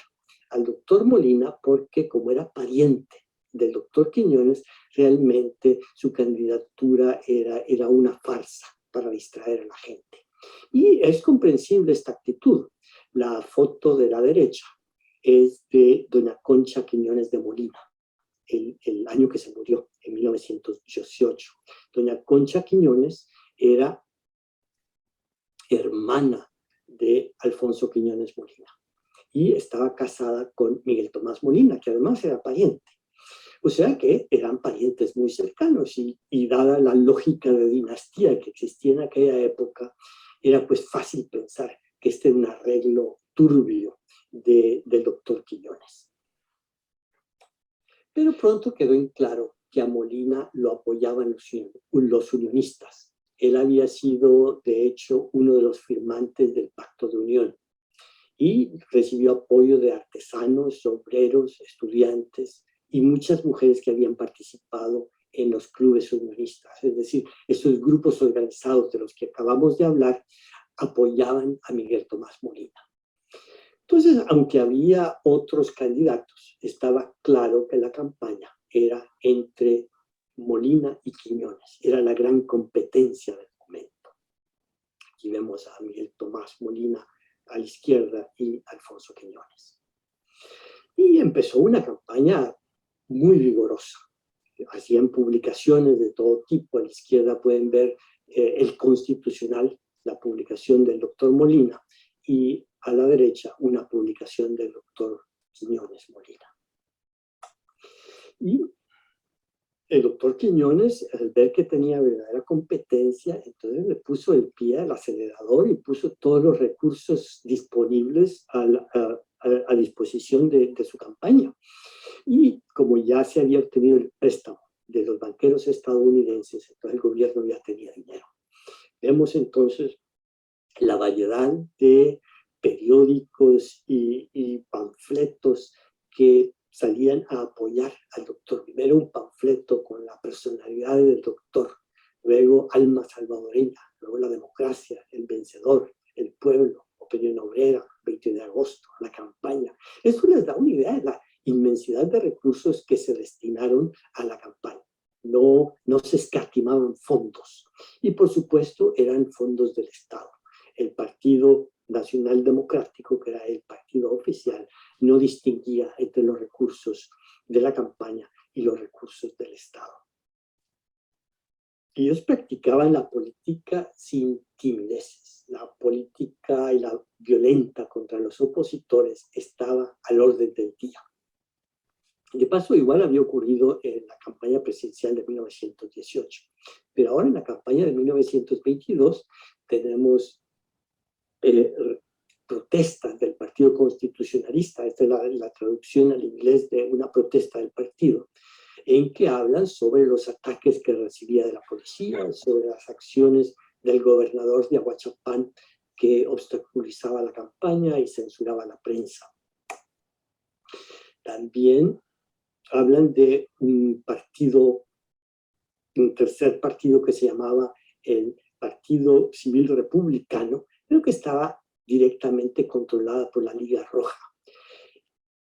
al doctor Molina porque como era pariente del doctor Quiñones, realmente su candidatura era una farsa para distraer a la gente. Y es comprensible esta actitud. La foto de la derecha es de doña Concha Quiñones de Molina, el año que se murió, en 1918. Doña Concha Quiñones era hermana de Alfonso Quiñones Molina, y estaba casada con Miguel Tomás Molina, que además era pariente. O sea que eran parientes muy cercanos y dada la lógica de dinastía que existía en aquella época, era pues fácil pensar que este era un arreglo turbio del doctor Quiñones. Pero pronto quedó en claro que a Molina lo apoyaban los unionistas. Él había sido, de hecho, uno de los firmantes del Pacto de Unión y recibió apoyo de artesanos, obreros, estudiantes y muchas mujeres que habían participado en los clubes unionistas. Es decir, esos grupos organizados de los que acabamos de hablar apoyaban a Miguel Tomás Molina. Entonces, aunque había otros candidatos, estaba claro que la campaña era entre Molina y Quiñones. Era la gran competencia del momento. Aquí vemos a Miguel Tomás Molina a la izquierda y Alfonso Quiñones. Y empezó una campaña muy vigorosa. Hacían publicaciones de todo tipo. A la izquierda pueden ver El Constitucional, la publicación del doctor Molina, y a la derecha una publicación del doctor Quiñones Molina. Y el doctor Quiñones, al ver que tenía verdadera competencia, entonces le puso el pie al acelerador y puso todos los recursos disponibles a disposición de su campaña. Y como ya se había obtenido el préstamo de los banqueros estadounidenses, entonces el gobierno ya tenía dinero. Vemos entonces la variedad de periódicos y panfletos que salían a apoyar al doctor. Primero un panfleto con la personalidad del doctor, luego Alma Salvadoreña, luego La Democracia, El Vencedor, El Pueblo, Opinión Obrera, 20 de agosto, la campaña. Eso les da una idea de la inmensidad de recursos que se destinaron a la campaña. No se escatimaban fondos. Y por supuesto eran fondos del Estado. El Partido Nacional Democrático, que era el partido oficial, no distinguía entre los recursos de la campaña y los recursos del Estado. Ellos practicaban la política sin timideces. La política y la violenta contra los opositores estaba al orden del día. De paso, igual había ocurrido en la campaña presidencial de 1918. Pero ahora en la campaña de 1922 tenemos protestas del Partido Constitucionalista. Esta es la traducción al inglés de una protesta del partido, en que hablan sobre los ataques que recibía de la policía, sobre las acciones del gobernador de Aguachapán, que obstaculizaba la campaña y censuraba la prensa. También hablan de un tercer partido que se llamaba el Partido Civil Republicano, pero que estaba directamente controlada por la Liga Roja.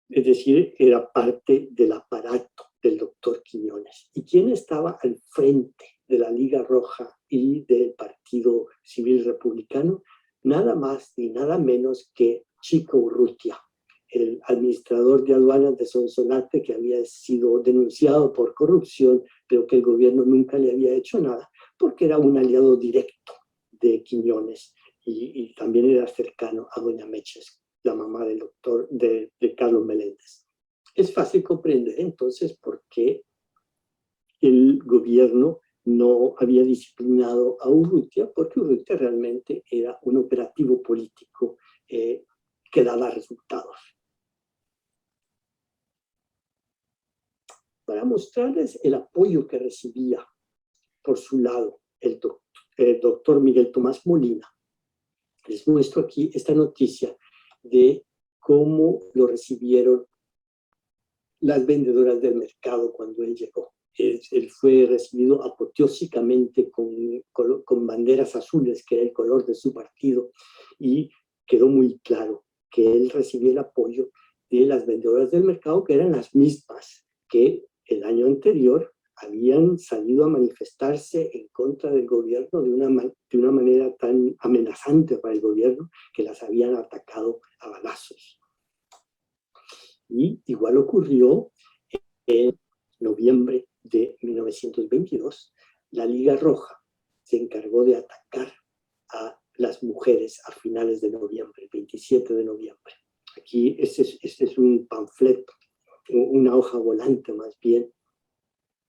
Es decir, era parte del aparato del doctor Quiñones. ¿Y quién estaba al frente de la Liga Roja y del Partido Civil Republicano? Nada más ni nada menos que Chico Urrutia, el administrador de aduanas de Sonsonate, que había sido denunciado por corrupción, pero que el gobierno nunca le había hecho nada, porque era un aliado directo de Quiñones y también era cercano a doña Meches, la mamá del doctor de Carlos Meléndez. Es fácil comprender entonces por qué el gobierno no había disciplinado a Urrutia, porque Urrutia realmente era un operativo político que daba resultados. Para mostrarles el apoyo que recibía por su lado el doctor Miguel Tomás Molina, les muestro aquí esta noticia de cómo lo recibieron las vendedoras del mercado cuando él llegó. Él fue recibido apoteósicamente con banderas azules, que era el color de su partido, y quedó muy claro que él recibió el apoyo de las vendedoras del mercado, que eran las mismas que el año anterior habían salido a manifestarse en contra del gobierno de una manera tan amenazante para el gobierno, que las habían atacado a balazos. Y igual ocurrió en noviembre de 1922. La Liga Roja se encargó de atacar a las mujeres a finales de noviembre, el 27 de noviembre. Aquí este es un panfleto, una hoja volante más bien,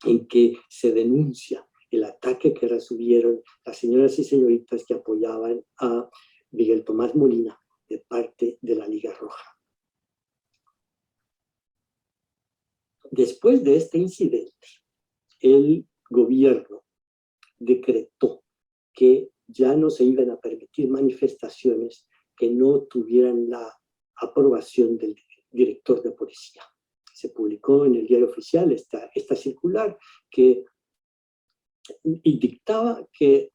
en que se denuncia el ataque que recibieron las señoras y señoritas que apoyaban a Miguel Tomás Molina de parte de la Liga Roja. Después de este incidente, el gobierno decretó que ya no se iban a permitir manifestaciones que no tuvieran la aprobación del director de policía. Se publicó en el diario oficial esta circular que dictaba que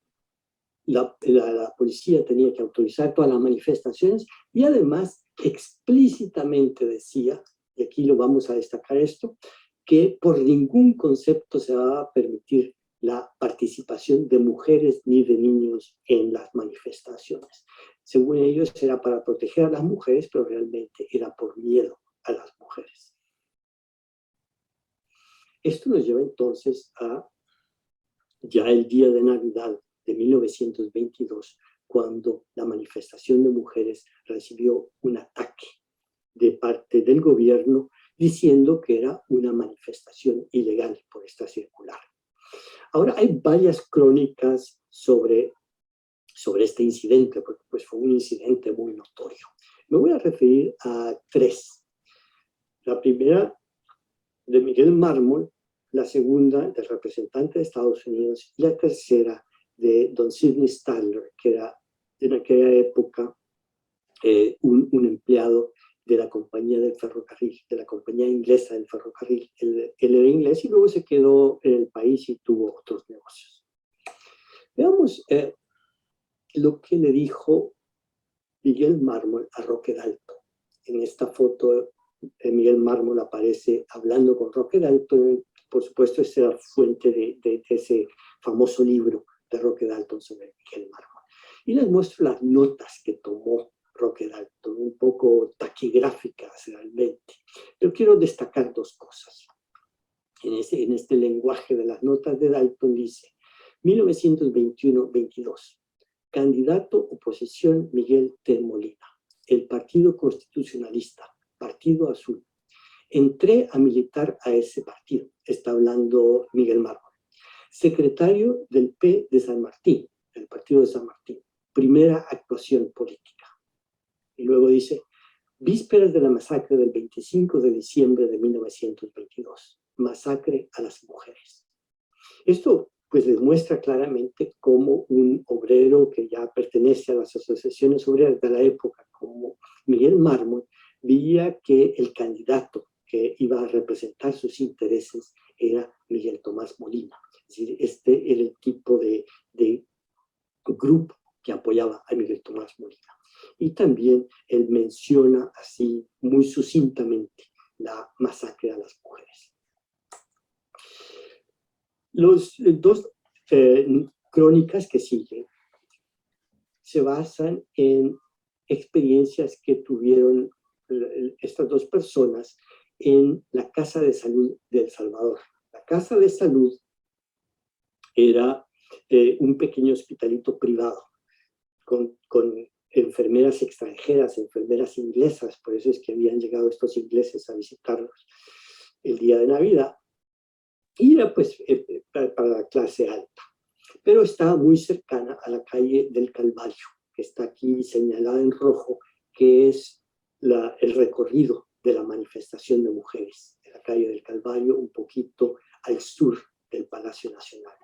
la policía tenía que autorizar todas las manifestaciones y además explícitamente decía, y aquí lo vamos a destacar esto, que por ningún concepto se va a permitir la participación de mujeres ni de niños en las manifestaciones. Según ellos era para proteger a las mujeres, pero realmente era por miedo a las mujeres. Esto nos lleva entonces a ya el día de Navidad de 1922, cuando la manifestación de mujeres recibió un ataque de parte del gobierno diciendo que era una manifestación ilegal por esta circular. Ahora hay varias crónicas sobre este incidente, porque pues fue un incidente muy notorio. Me voy a referir a tres. La primera de Miguel Mármol, la segunda del representante de Estados Unidos y la tercera de don Sidney Statler, que era en aquella época un empleado de la compañía del ferrocarril, de la compañía inglesa del ferrocarril. Él era inglés y luego se quedó en el país y tuvo otros negocios. Veamos lo que le dijo Miguel Mármol a Roque Dalton. En esta foto, Miguel Mármol aparece hablando con Roque Dalton. Por supuesto, esa era fuente de ese famoso libro de Roque Dalton sobre Miguel Mármol. Y les muestro las notas que tomó Roque Dalton, un poco taquigráficas realmente. Yo quiero destacar dos cosas. En este lenguaje de las notas de Dalton dice, 1921-22, candidato oposición Miguel T. Molina, el Partido Constitucionalista, Partido Azul. Entré a militar a ese partido, está hablando Miguel Mármol. Secretario del P de San Martín, del Partido de San Martín, primera actuación política. Y luego dice, vísperas de la masacre del 25 de diciembre de 1922, masacre a las mujeres. Esto pues les muestra claramente cómo un obrero que ya pertenece a las asociaciones obreras de la época, como Miguel Mármol, veía que el candidato que iba a representar sus intereses era Miguel Tomás Molina. Es decir, este era el tipo de grupo que apoyaba a Miguel Tomás Molina. Y también él menciona así muy sucintamente la masacre a las mujeres. Los dos crónicas que siguen se basan en experiencias que tuvieron estas dos personas en la Casa de Salud de El Salvador. La Casa de Salud era un pequeño hospitalito privado con enfermeras extranjeras, enfermeras inglesas, por eso es que habían llegado estos ingleses a visitarlos el día de Navidad, y era pues para la clase alta, pero estaba muy cercana a la calle del Calvario, que está aquí señalada en rojo, que es el recorrido de la manifestación de mujeres, de la calle del Calvario, un poquito al sur del Palacio Nacional.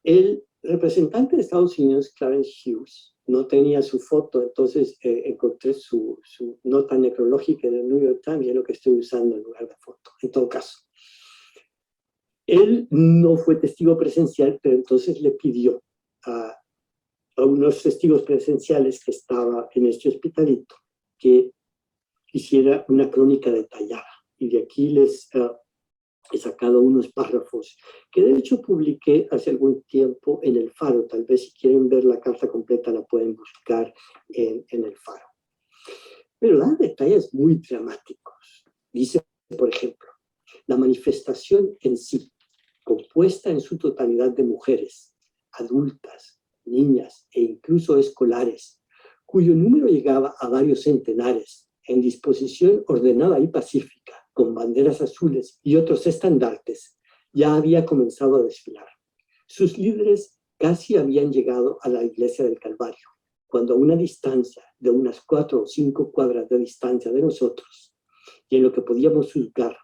El representante de Estados Unidos, Clarence Hughes, no tenía su foto, entonces encontré su nota necrológica en el New York Times, y es lo que estoy usando en lugar de foto. En todo caso, él no fue testigo presencial, pero entonces le pidió a unos testigos presenciales que estaba en este hospitalito que hiciera una crónica detallada. Y de aquí les he sacado unos párrafos que de hecho publiqué hace algún tiempo en El Faro. Tal vez si quieren ver la carta completa la pueden buscar en El Faro. Pero dan detalles muy dramáticos. Dice, por ejemplo, la manifestación en sí, compuesta en su totalidad de mujeres, adultas, niñas e incluso escolares, cuyo número llegaba a varios centenares, en disposición ordenada y pacífica, con banderas azules y otros estandartes, ya había comenzado a desfilar. Sus líderes casi habían llegado a la iglesia del Calvario, cuando a una distancia de unas 4 o 5 cuadras de distancia de nosotros, y en lo que podíamos juzgar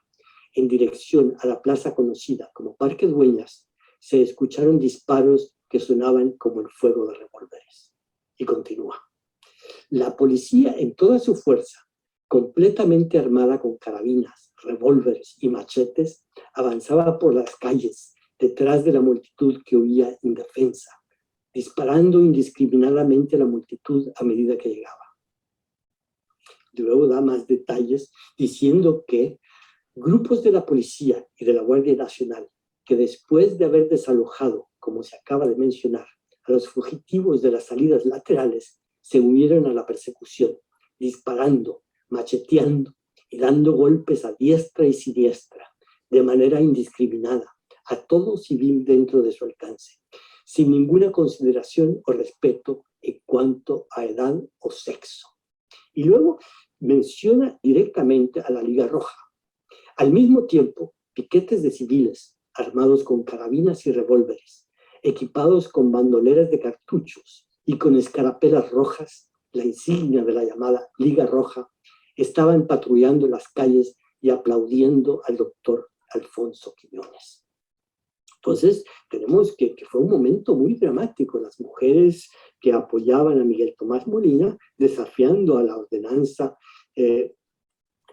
en dirección a la plaza conocida como Parque Dueñas, se escucharon disparos que sonaban como el fuego de revólveres. Y continúa. La policía en toda su fuerza, completamente armada con carabinas, revólveres y machetes, avanzaba por las calles detrás de la multitud que huía indefensa, disparando indiscriminadamente a la multitud a medida que llegaba. Luego da más detalles diciendo que grupos de la policía y de la Guardia Nacional, que después de haber desalojado, como se acaba de mencionar, a los fugitivos de las salidas laterales, se unieron a la persecución, disparando, macheteando y dando golpes a diestra y siniestra, de manera indiscriminada, a todo civil dentro de su alcance, sin ninguna consideración o respeto en cuanto a edad o sexo. Y luego menciona directamente a la Liga Roja. Al mismo tiempo, piquetes de civiles, armados con carabinas y revólveres, equipados con bandoleras de cartuchos y con escarapelas rojas, la insignia de la llamada Liga Roja, estaban patrullando las calles y aplaudiendo al doctor Alfonso Quiñones. Entonces, tenemos que fue un momento muy dramático. Las mujeres que apoyaban a Miguel Tomás Molina, desafiando a la ordenanza del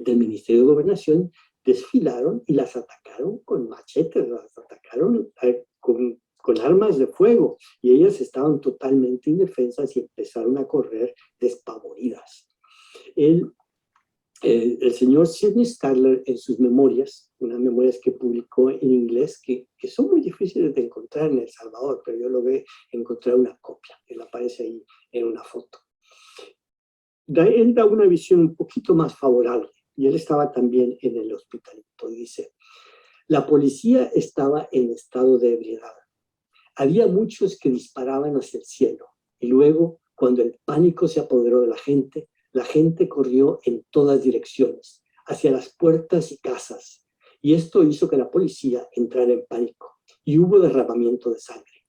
Ministerio de Gobernación, desfilaron y las atacaron con machetes, las atacaron con armas de fuego, y ellas estaban totalmente indefensas y empezaron a correr despavoridas. El señor Sidney Starler, en sus memorias, unas memorias que publicó en inglés, que son muy difíciles de encontrar en El Salvador, pero yo logré encontrar una copia, que aparece ahí en una foto. Él da una visión un poquito más favorable, y él estaba también en el Hospitalito, y dice: la policía estaba en estado de ebriedad. Había muchos que disparaban hacia el cielo, y luego, cuando el pánico se apoderó de la gente corrió en todas direcciones, hacia las puertas y casas, y esto hizo que la policía entrara en pánico, y hubo derramamiento de sangre.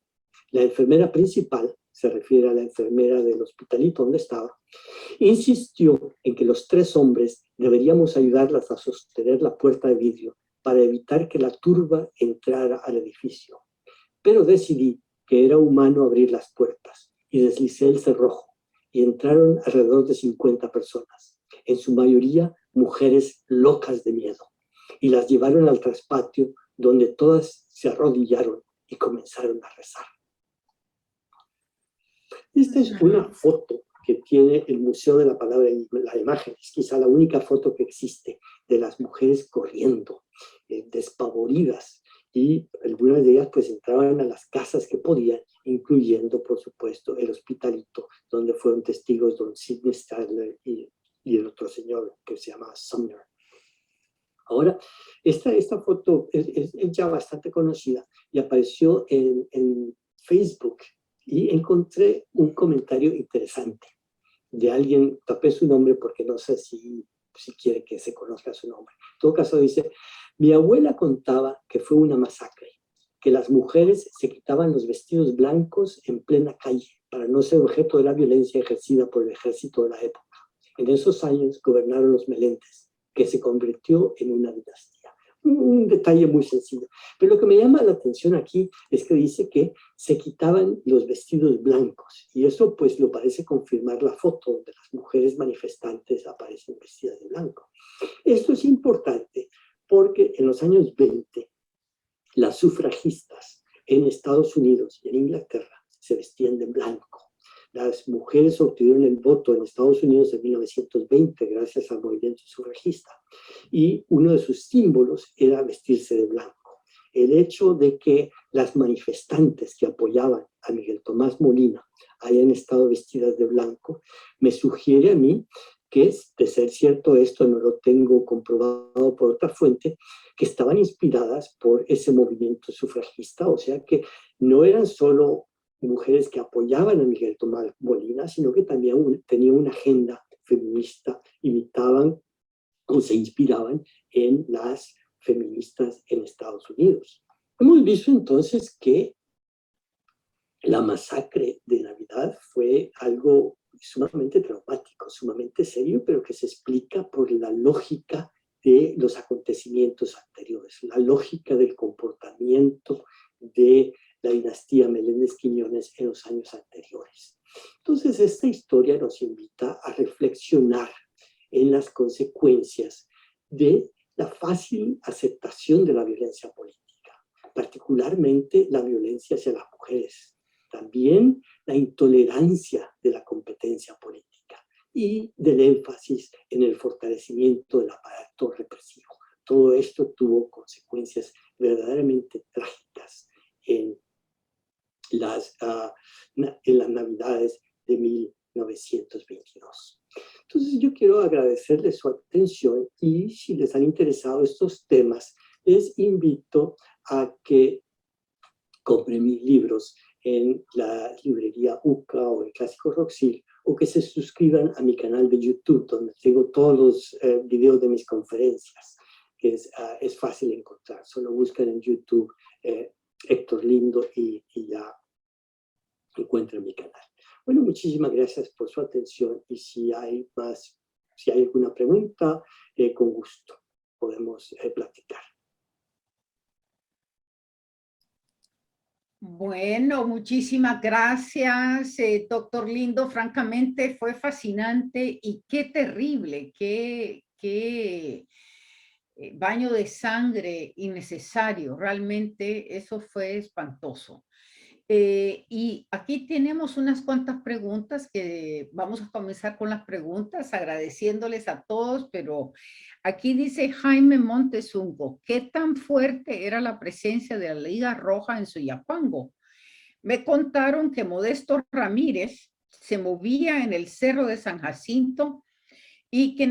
La enfermera principal, se refiere a la enfermera del Hospitalito donde estaba, insistió en que los 3 hombres deberíamos ayudarlas a sostener la puerta de vidrio para evitar que la turba entrara al edificio. Pero decidí que era humano abrir las puertas y deslicé el cerrojo, y entraron alrededor de 50 personas, en su mayoría mujeres locas de miedo, y las llevaron al traspatio, donde todas se arrodillaron y comenzaron a rezar. Esta es una foto que tiene el Museo de la Palabra y la Imagen. Es quizá la única foto que existe de las mujeres corriendo, despavoridas, y algunas de ellas pues entraban a las casas que podían, incluyendo por supuesto el Hospitalito, donde fueron testigos don Sidney Starler y el otro señor que se llama Sumner. Ahora, esta foto es ya bastante conocida y apareció en Facebook, y encontré un comentario interesante de alguien. Tapé su nombre porque no sé si quiere que se conozca su nombre. En todo caso dice: mi abuela contaba que fue una masacre, que las mujeres se quitaban los vestidos blancos en plena calle para no ser objeto de la violencia ejercida por el ejército de la época. En esos años gobernaron los Melentes, que se convirtió en una dinastía. Un detalle muy sencillo. Pero lo que me llama la atención aquí es que dice que se quitaban los vestidos blancos, y eso pues lo parece confirmar la foto donde las mujeres manifestantes aparecen vestidas de blanco. Esto es importante porque en los años 20 las sufragistas en Estados Unidos y en Inglaterra se vestían de blanco. Las mujeres obtuvieron el voto en Estados Unidos en 1920 gracias al movimiento sufragista, y uno de sus símbolos era vestirse de blanco. El hecho de que las manifestantes que apoyaban a Miguel Tomás Molina hayan estado vestidas de blanco me sugiere a mí que, de ser cierto esto, no lo tengo comprobado por otra fuente, que estaban inspiradas por ese movimiento sufragista, o sea que no eran solo mujeres que apoyaban a Miguel Tomás Molina, sino que también tenían una agenda feminista, imitaban o se inspiraban en las feministas en Estados Unidos. Hemos visto entonces que la masacre de Navidad fue algo sumamente traumático, sumamente serio, pero que se explica por la lógica de los acontecimientos anteriores, la lógica del comportamiento de la dinastía Meléndez Quiñones en los años anteriores. Entonces, esta historia nos invita a reflexionar en las consecuencias de la fácil aceptación de la violencia política, particularmente la violencia hacia las mujeres, también la intolerancia de la competencia política y del énfasis en el fortalecimiento del aparato represivo. Todo esto tuvo consecuencias verdaderamente trágicas en las Navidades de 1922. Entonces yo quiero agradecerles su atención y si les han interesado estos temas, les invito a que compren mis libros en la librería UCA o el Clásico Roxil, o que se suscriban a mi canal de YouTube, donde tengo todos los videos de mis conferencias, que es fácil encontrar. Solo buscan en YouTube Héctor Lindo y ya encuentran mi canal. Bueno, muchísimas gracias por su atención y si hay alguna pregunta, con gusto podemos platicar. Bueno, muchísimas gracias, doctor Lindo. Francamente fue fascinante y qué terrible, qué baño de sangre innecesario. Realmente eso fue espantoso. Y aquí tenemos unas cuantas preguntas que vamos a comenzar con las preguntas, agradeciéndoles a todos, pero aquí dice Jaime Montezungo, ¿qué tan fuerte era la presencia de la Liga Roja en Soyapango? Me contaron que Modesto Ramírez se movía en el Cerro de San Jacinto y que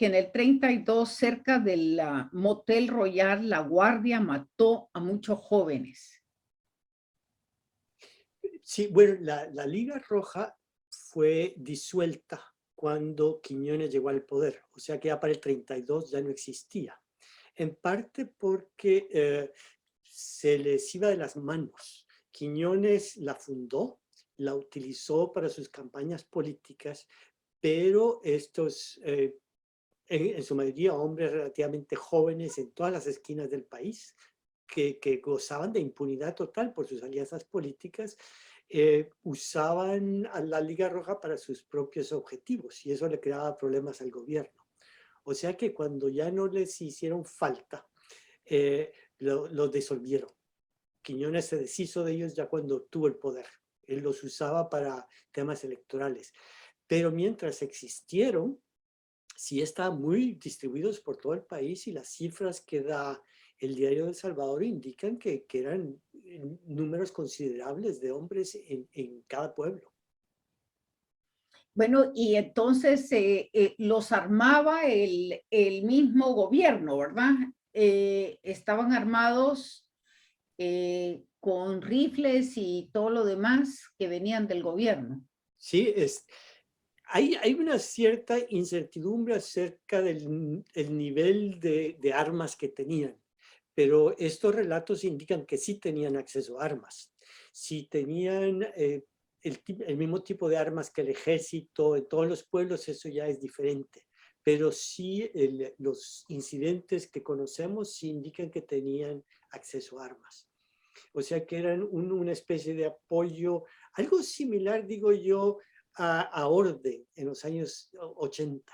en el 32, cerca del Motel Royal, la Guardia mató a muchos jóvenes. Sí, bueno, la Liga Roja fue disuelta cuando Quiñones llegó al poder, o sea que ya para el 32 ya no existía. En parte porque se les iba de las manos. Quiñones la fundó, la utilizó para sus campañas políticas, pero estos, en su mayoría hombres relativamente jóvenes en todas las esquinas del país, que gozaban de impunidad total por sus alianzas políticas, usaban a la Liga Roja para sus propios objetivos y eso le creaba problemas al gobierno. O sea que cuando ya no les hicieron falta, los disolvieron. Quiñones se deshizo de ellos ya cuando tuvo el poder. Él los usaba para temas electorales. Pero mientras existieron, sí estaban muy distribuidos por todo el país y las cifras que da el Diario de El Salvador indican que eran números considerables de hombres en cada pueblo. Bueno, y entonces los armaba el mismo gobierno, ¿verdad? Estaban armados con rifles y todo lo demás que venían del gobierno. Sí, hay una cierta incertidumbre acerca del el nivel de armas que tenían, pero estos relatos indican que sí tenían acceso a armas. Sí tenían el mismo tipo de armas que el ejército en todos los pueblos, eso ya es diferente. Pero sí los incidentes que conocemos sí indican que tenían acceso a armas. O sea que eran una especie de apoyo, algo similar, digo yo, a Orden en los años 80.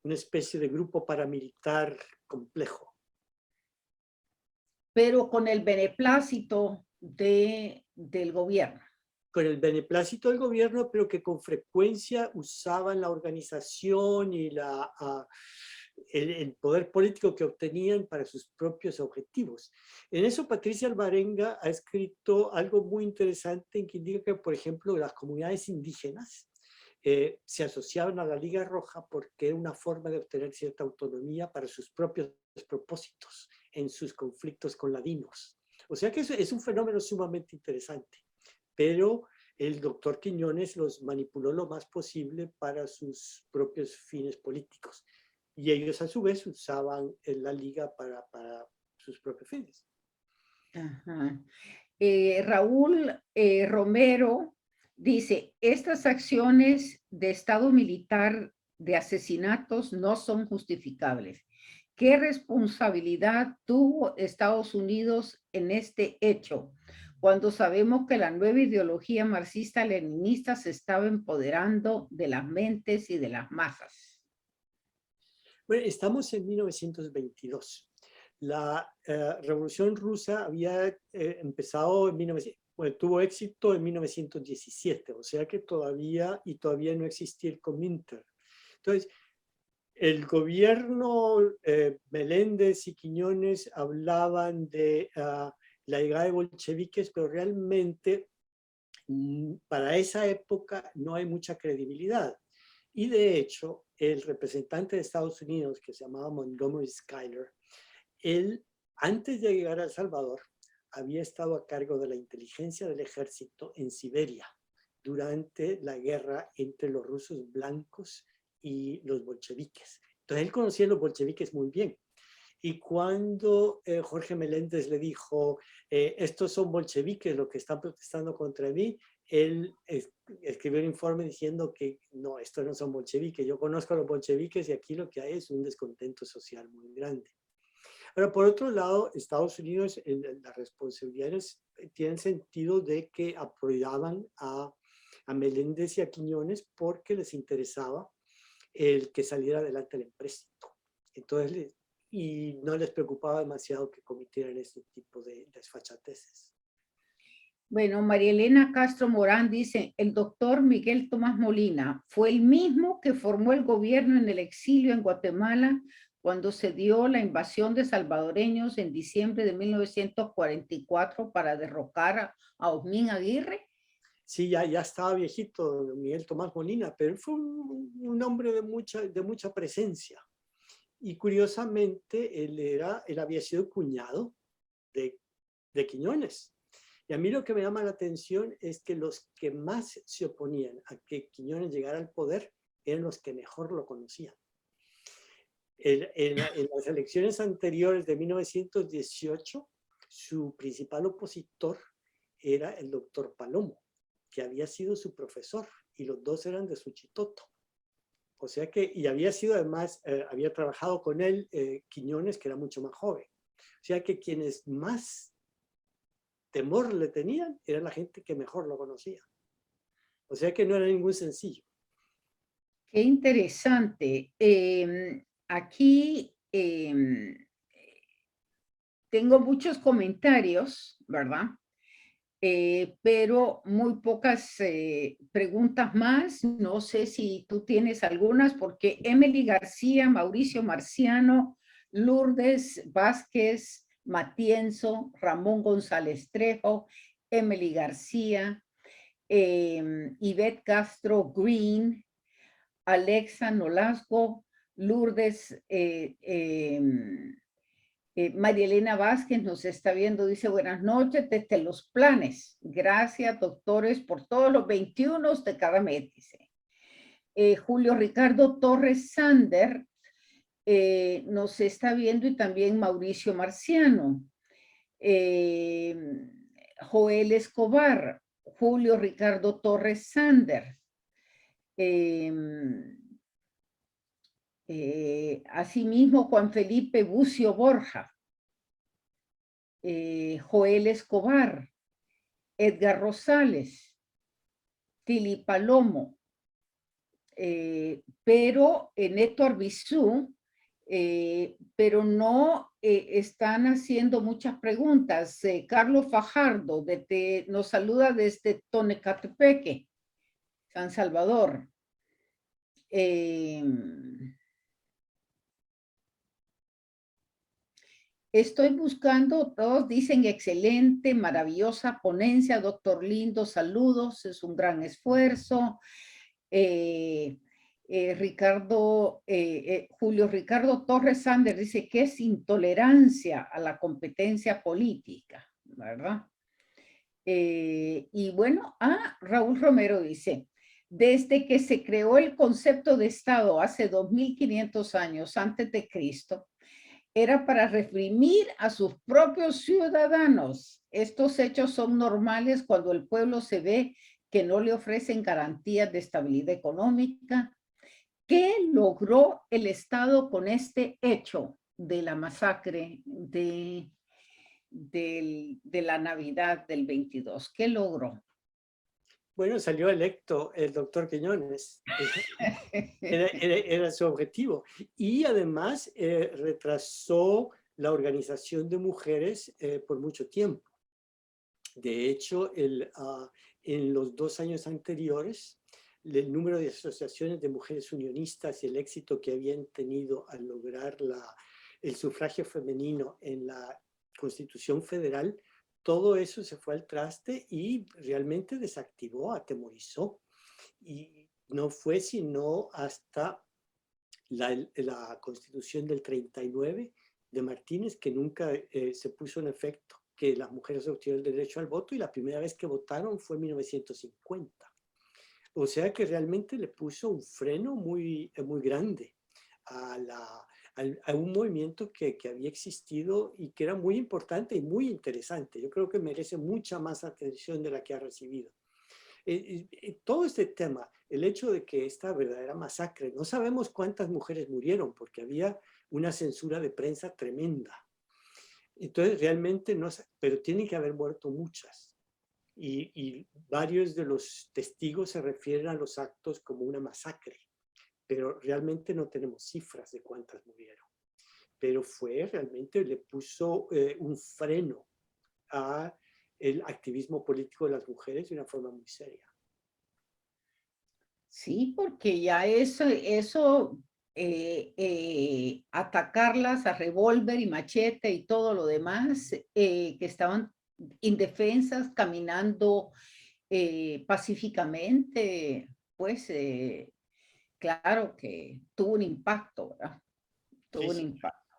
Una especie de grupo paramilitar complejo. Pero con el beneplácito del gobierno. Con el beneplácito del gobierno, pero que con frecuencia usaban la organización y el poder político que obtenían para sus propios objetivos. En eso Patricia Alvarenga ha escrito algo muy interesante en que indica que, por ejemplo, las comunidades indígenas se asociaban a la Liga Roja porque era una forma de obtener cierta autonomía para sus propios propósitos en sus conflictos con ladinos. O sea que eso es un fenómeno sumamente interesante. pero el doctor Quiñones los manipuló lo más posible para sus propios fines políticos. Y ellos a su vez usaban la liga para sus propios fines. Ajá. Raúl Romero dice, estas acciones de Estado militar de asesinatos no son justificables. ¿Qué responsabilidad tuvo Estados Unidos en este hecho, cuando sabemos que la nueva ideología marxista-leninista se estaba empoderando de las mentes y de las masas? Bueno, estamos en 1922. La Revolución Rusa había empezado en 1900, bueno, tuvo éxito en 1917, o sea que todavía no existía el Comintern. Entonces, el gobierno Meléndez y Quiñones hablaban de la llegada de bolcheviques, pero realmente para esa época no hay mucha credibilidad. Y de hecho, el representante de Estados Unidos, que se llamaba Montgomery Schuyler, él, antes de llegar a El Salvador, había estado a cargo de la inteligencia del ejército en Siberia durante la guerra entre los rusos blancos y los bolcheviques. Entonces él conocía a los bolcheviques muy bien. Y cuando Jorge Meléndez le dijo, estos son bolcheviques los que están protestando contra mí, él escribió un informe diciendo que no, estos no son bolcheviques, yo conozco a los bolcheviques y aquí lo que hay es un descontento social muy grande. Ahora, por otro lado, Estados Unidos, las responsabilidades tienen sentido de que apoyaban a Meléndez y a Quiñones porque les interesaba el que saliera adelante el empréstito. Entonces, y no les preocupaba demasiado que cometieran este tipo de desfachateces. Bueno, María Elena Castro Morán dice, el doctor Miguel Tomás Molina fue el mismo que formó el gobierno en el exilio en Guatemala cuando se dio la invasión de salvadoreños en diciembre de 1944 para derrocar a Osmín Aguirre. Sí, ya estaba viejito Miguel Tomás Molina, pero él fue un hombre de mucha presencia. Y curiosamente, él había sido cuñado de Quiñones. Y a mí lo que me llama la atención es que los que más se oponían a que Quiñones llegara al poder eran los que mejor lo conocían. En las elecciones anteriores de 1918, su principal opositor era el doctor Palomo, que había sido su profesor, y los dos eran de Suchitoto. O sea que, y había sido además, había trabajado con él Quiñones, que era mucho más joven. O sea que quienes más temor le tenían era la gente que mejor lo conocía. O sea que no era ningún sencillo. Qué interesante. Aquí tengo muchos comentarios, ¿verdad? Pero muy pocas preguntas más. No sé si tú tienes algunas, porque Emily García, Mauricio Marciano, Lourdes Vázquez, Matienzo, Ramón González Trejo, Emily García, Ivette Castro Green, Alexa Nolasco, Lourdes María Elena Vázquez nos está viendo, dice buenas noches desde Los Planes. Gracias, doctores, por todos los 21 de cada mes, dice. Julio Ricardo Torres Sander nos está viendo y también Mauricio Marciano. Joel Escobar, Julio Ricardo Torres Sander. Asimismo, Juan Felipe Bucio Borja. Joel Escobar, Edgar Rosales, Tili Palomo, pero Neto Arbizú, pero no están haciendo muchas preguntas. Carlos Fajardo nos saluda desde Tonecatepeque, San Salvador. Estoy buscando, todos dicen excelente, maravillosa ponencia, doctor Lindo, saludos, es un gran esfuerzo. Julio Ricardo Torres Sander dice que es intolerancia a la competencia política, ¿verdad? Y bueno, Raúl Romero dice, desde que se creó el concepto de Estado hace 2500 años antes de Cristo, era para reprimir a sus propios ciudadanos. Estos hechos son normales cuando el pueblo se ve que no le ofrecen garantías de estabilidad económica. ¿Qué logró el Estado con este hecho de la masacre de la Navidad del 22? ¿Qué logró? Bueno, salió electo el doctor Quiñones. Era su objetivo. Y además retrasó la organización de mujeres por mucho tiempo. De hecho, en los 2 años anteriores, el número de asociaciones de mujeres unionistas y el éxito que habían tenido al lograr el sufragio femenino en la Constitución Federal, todo eso se fue al traste y realmente desactivó, atemorizó. Y no fue sino hasta la Constitución del 39 de Martínez que nunca se puso en efecto, que las mujeres obtuvieron el derecho al voto, y la primera vez que votaron fue en 1950. O sea que realmente le puso un freno muy, muy grande a un movimiento que había existido y que era muy importante y muy interesante. Yo creo que merece mucha más atención de la que ha recibido. Todo este tema, el hecho de que esta verdadera masacre, no sabemos cuántas mujeres murieron porque había una censura de prensa tremenda. Entonces realmente no, pero tienen que haber muerto muchas. Y varios de los testigos se refieren a los actos como una masacre, pero realmente no tenemos cifras de cuántas murieron. Pero realmente le puso un freno a el activismo político de las mujeres de una forma muy seria. Sí, porque ya eso atacarlas a revólver y machete y todo lo demás, que estaban indefensas, caminando pacíficamente, pues claro que tuvo un impacto, ¿verdad? Tuvo un Sí. impacto.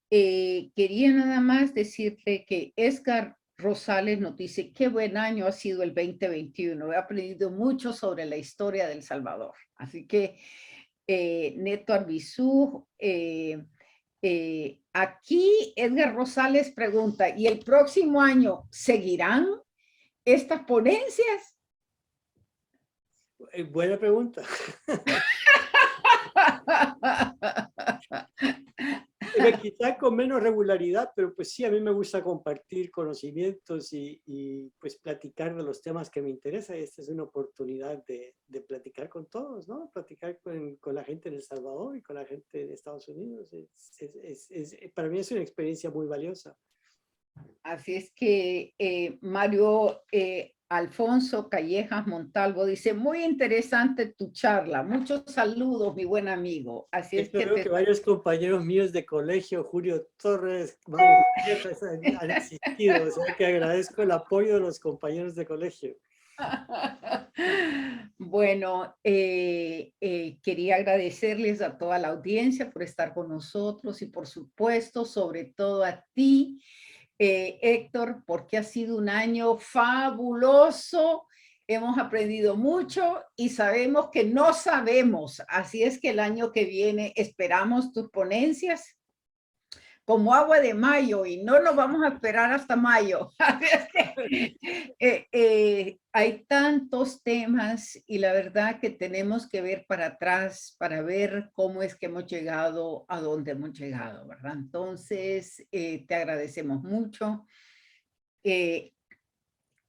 Quería nada más decirte que Edgar Rosales nos dice, qué buen año ha sido el 2021. He aprendido mucho sobre la historia de El Salvador. Así que, Neto Arbizú, aquí Edgar Rosales pregunta, ¿y el próximo año seguirán estas ponencias? Buena pregunta. Quizá con menos regularidad, pero pues sí, a mí me gusta compartir conocimientos y pues platicar de los temas que me interesan. Esta es una oportunidad de platicar con todos, ¿no? Platicar con la gente en El Salvador y con la gente de Estados Unidos. Para mí es una experiencia muy valiosa. Así es que Mario Alfonso Callejas Montalvo dice, muy interesante tu charla, muchos saludos, mi buen amigo. Así es Esto que veo que varios compañeros míos de colegio, Julio Torres, Mario Callejas, han asistido, o sea que agradezco el apoyo de los compañeros de colegio. Bueno, quería agradecerles a toda la audiencia por estar con nosotros y por supuesto, sobre todo a ti, Héctor, porque ha sido un año fabuloso. Hemos aprendido mucho y sabemos que no sabemos. Así es que el año que viene esperamos tus ponencias como agua de mayo y no nos vamos a esperar hasta mayo. Hay tantos temas y la verdad que tenemos que ver para atrás para ver cómo es que hemos llegado a donde hemos llegado, ¿verdad? Entonces, te agradecemos mucho y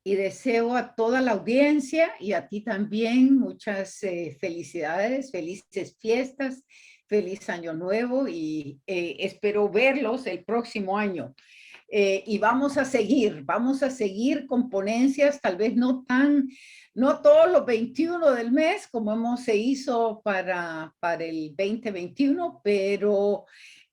deseo a toda la audiencia y a ti también muchas felicidades, felices fiestas, feliz año nuevo y espero verlos el próximo año. Y vamos a seguir con ponencias, tal vez no todos los 21 del mes como se hizo para el 2021, pero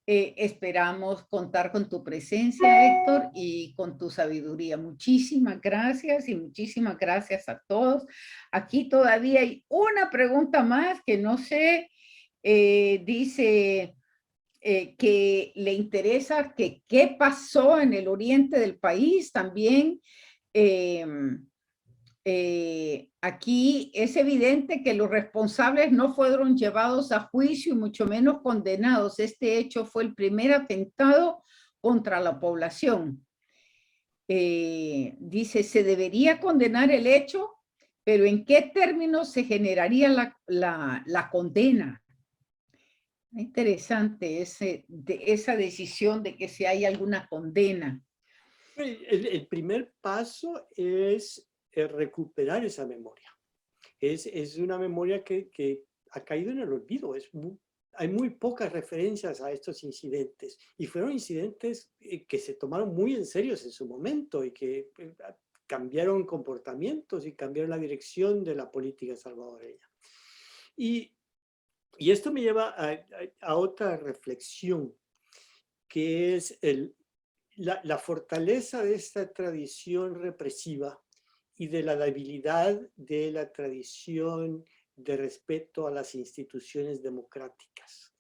esperamos contar con tu presencia, Héctor, y con tu sabiduría. Muchísimas gracias y muchísimas gracias a todos. Aquí todavía hay una pregunta más que no sé, dice que le interesa que qué pasó en el oriente del país también. aquí es evidente que los responsables no fueron llevados a juicio y mucho menos condenados. Este hecho fue el primer atentado contra la población. Dice, se debería condenar el hecho, pero ¿en qué términos se generaría la condena? Interesante esa decisión de que si hay alguna condena. El primer paso es recuperar esa memoria. Es una memoria que ha caído en el olvido. Hay muy pocas referencias a estos incidentes y fueron incidentes que se tomaron muy en serio en su momento y que cambiaron comportamientos y cambiaron la dirección de la política salvadoreña. Y esto me lleva a otra reflexión, que es la fortaleza de esta tradición represiva y de la debilidad de la tradición de respeto a las instituciones democráticas.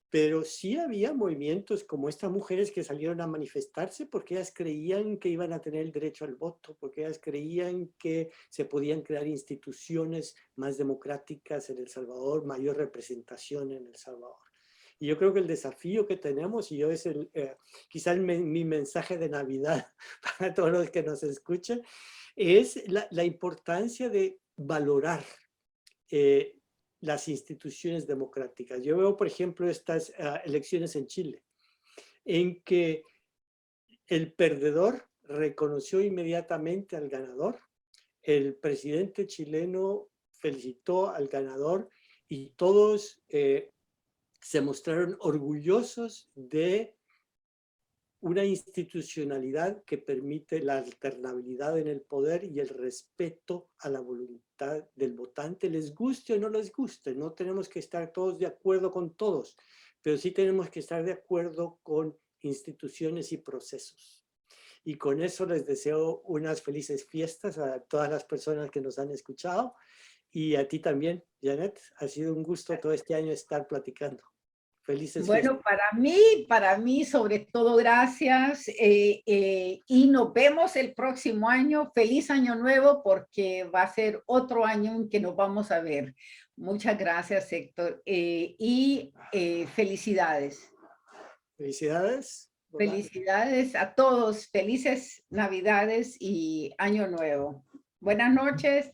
Pero sí había movimientos como estas mujeres que salieron a manifestarse porque ellas creían que iban a tener el derecho al voto, porque ellas creían que se podían crear instituciones más democráticas en El Salvador, mayor representación en El Salvador. Y yo creo que el desafío que tenemos, y yo es quizás mi mensaje de Navidad para todos los que nos escuchan, es la importancia de valorar las instituciones democráticas. Yo veo, por ejemplo, estas elecciones en Chile, en que el perdedor reconoció inmediatamente al ganador, el presidente chileno felicitó al ganador y todos se mostraron orgullosos de una institucionalidad que permite la alternabilidad en el poder y el respeto a la voluntad del votante, les guste o no les guste. No tenemos que estar todos de acuerdo con todos, pero sí tenemos que estar de acuerdo con instituciones y procesos. Y con eso les deseo unas felices fiestas a todas las personas que nos han escuchado y a ti también, Janet. Ha sido un gusto todo este año estar platicando. Felices Bueno, fiestas. para mí, sobre todo, gracias. Y nos vemos el próximo año. Feliz año nuevo, porque va a ser otro año en que nos vamos a ver. Muchas gracias, Héctor. Felicidades. Felicidades. Felicidades a todos. Felices Navidades y Año Nuevo. Buenas noches.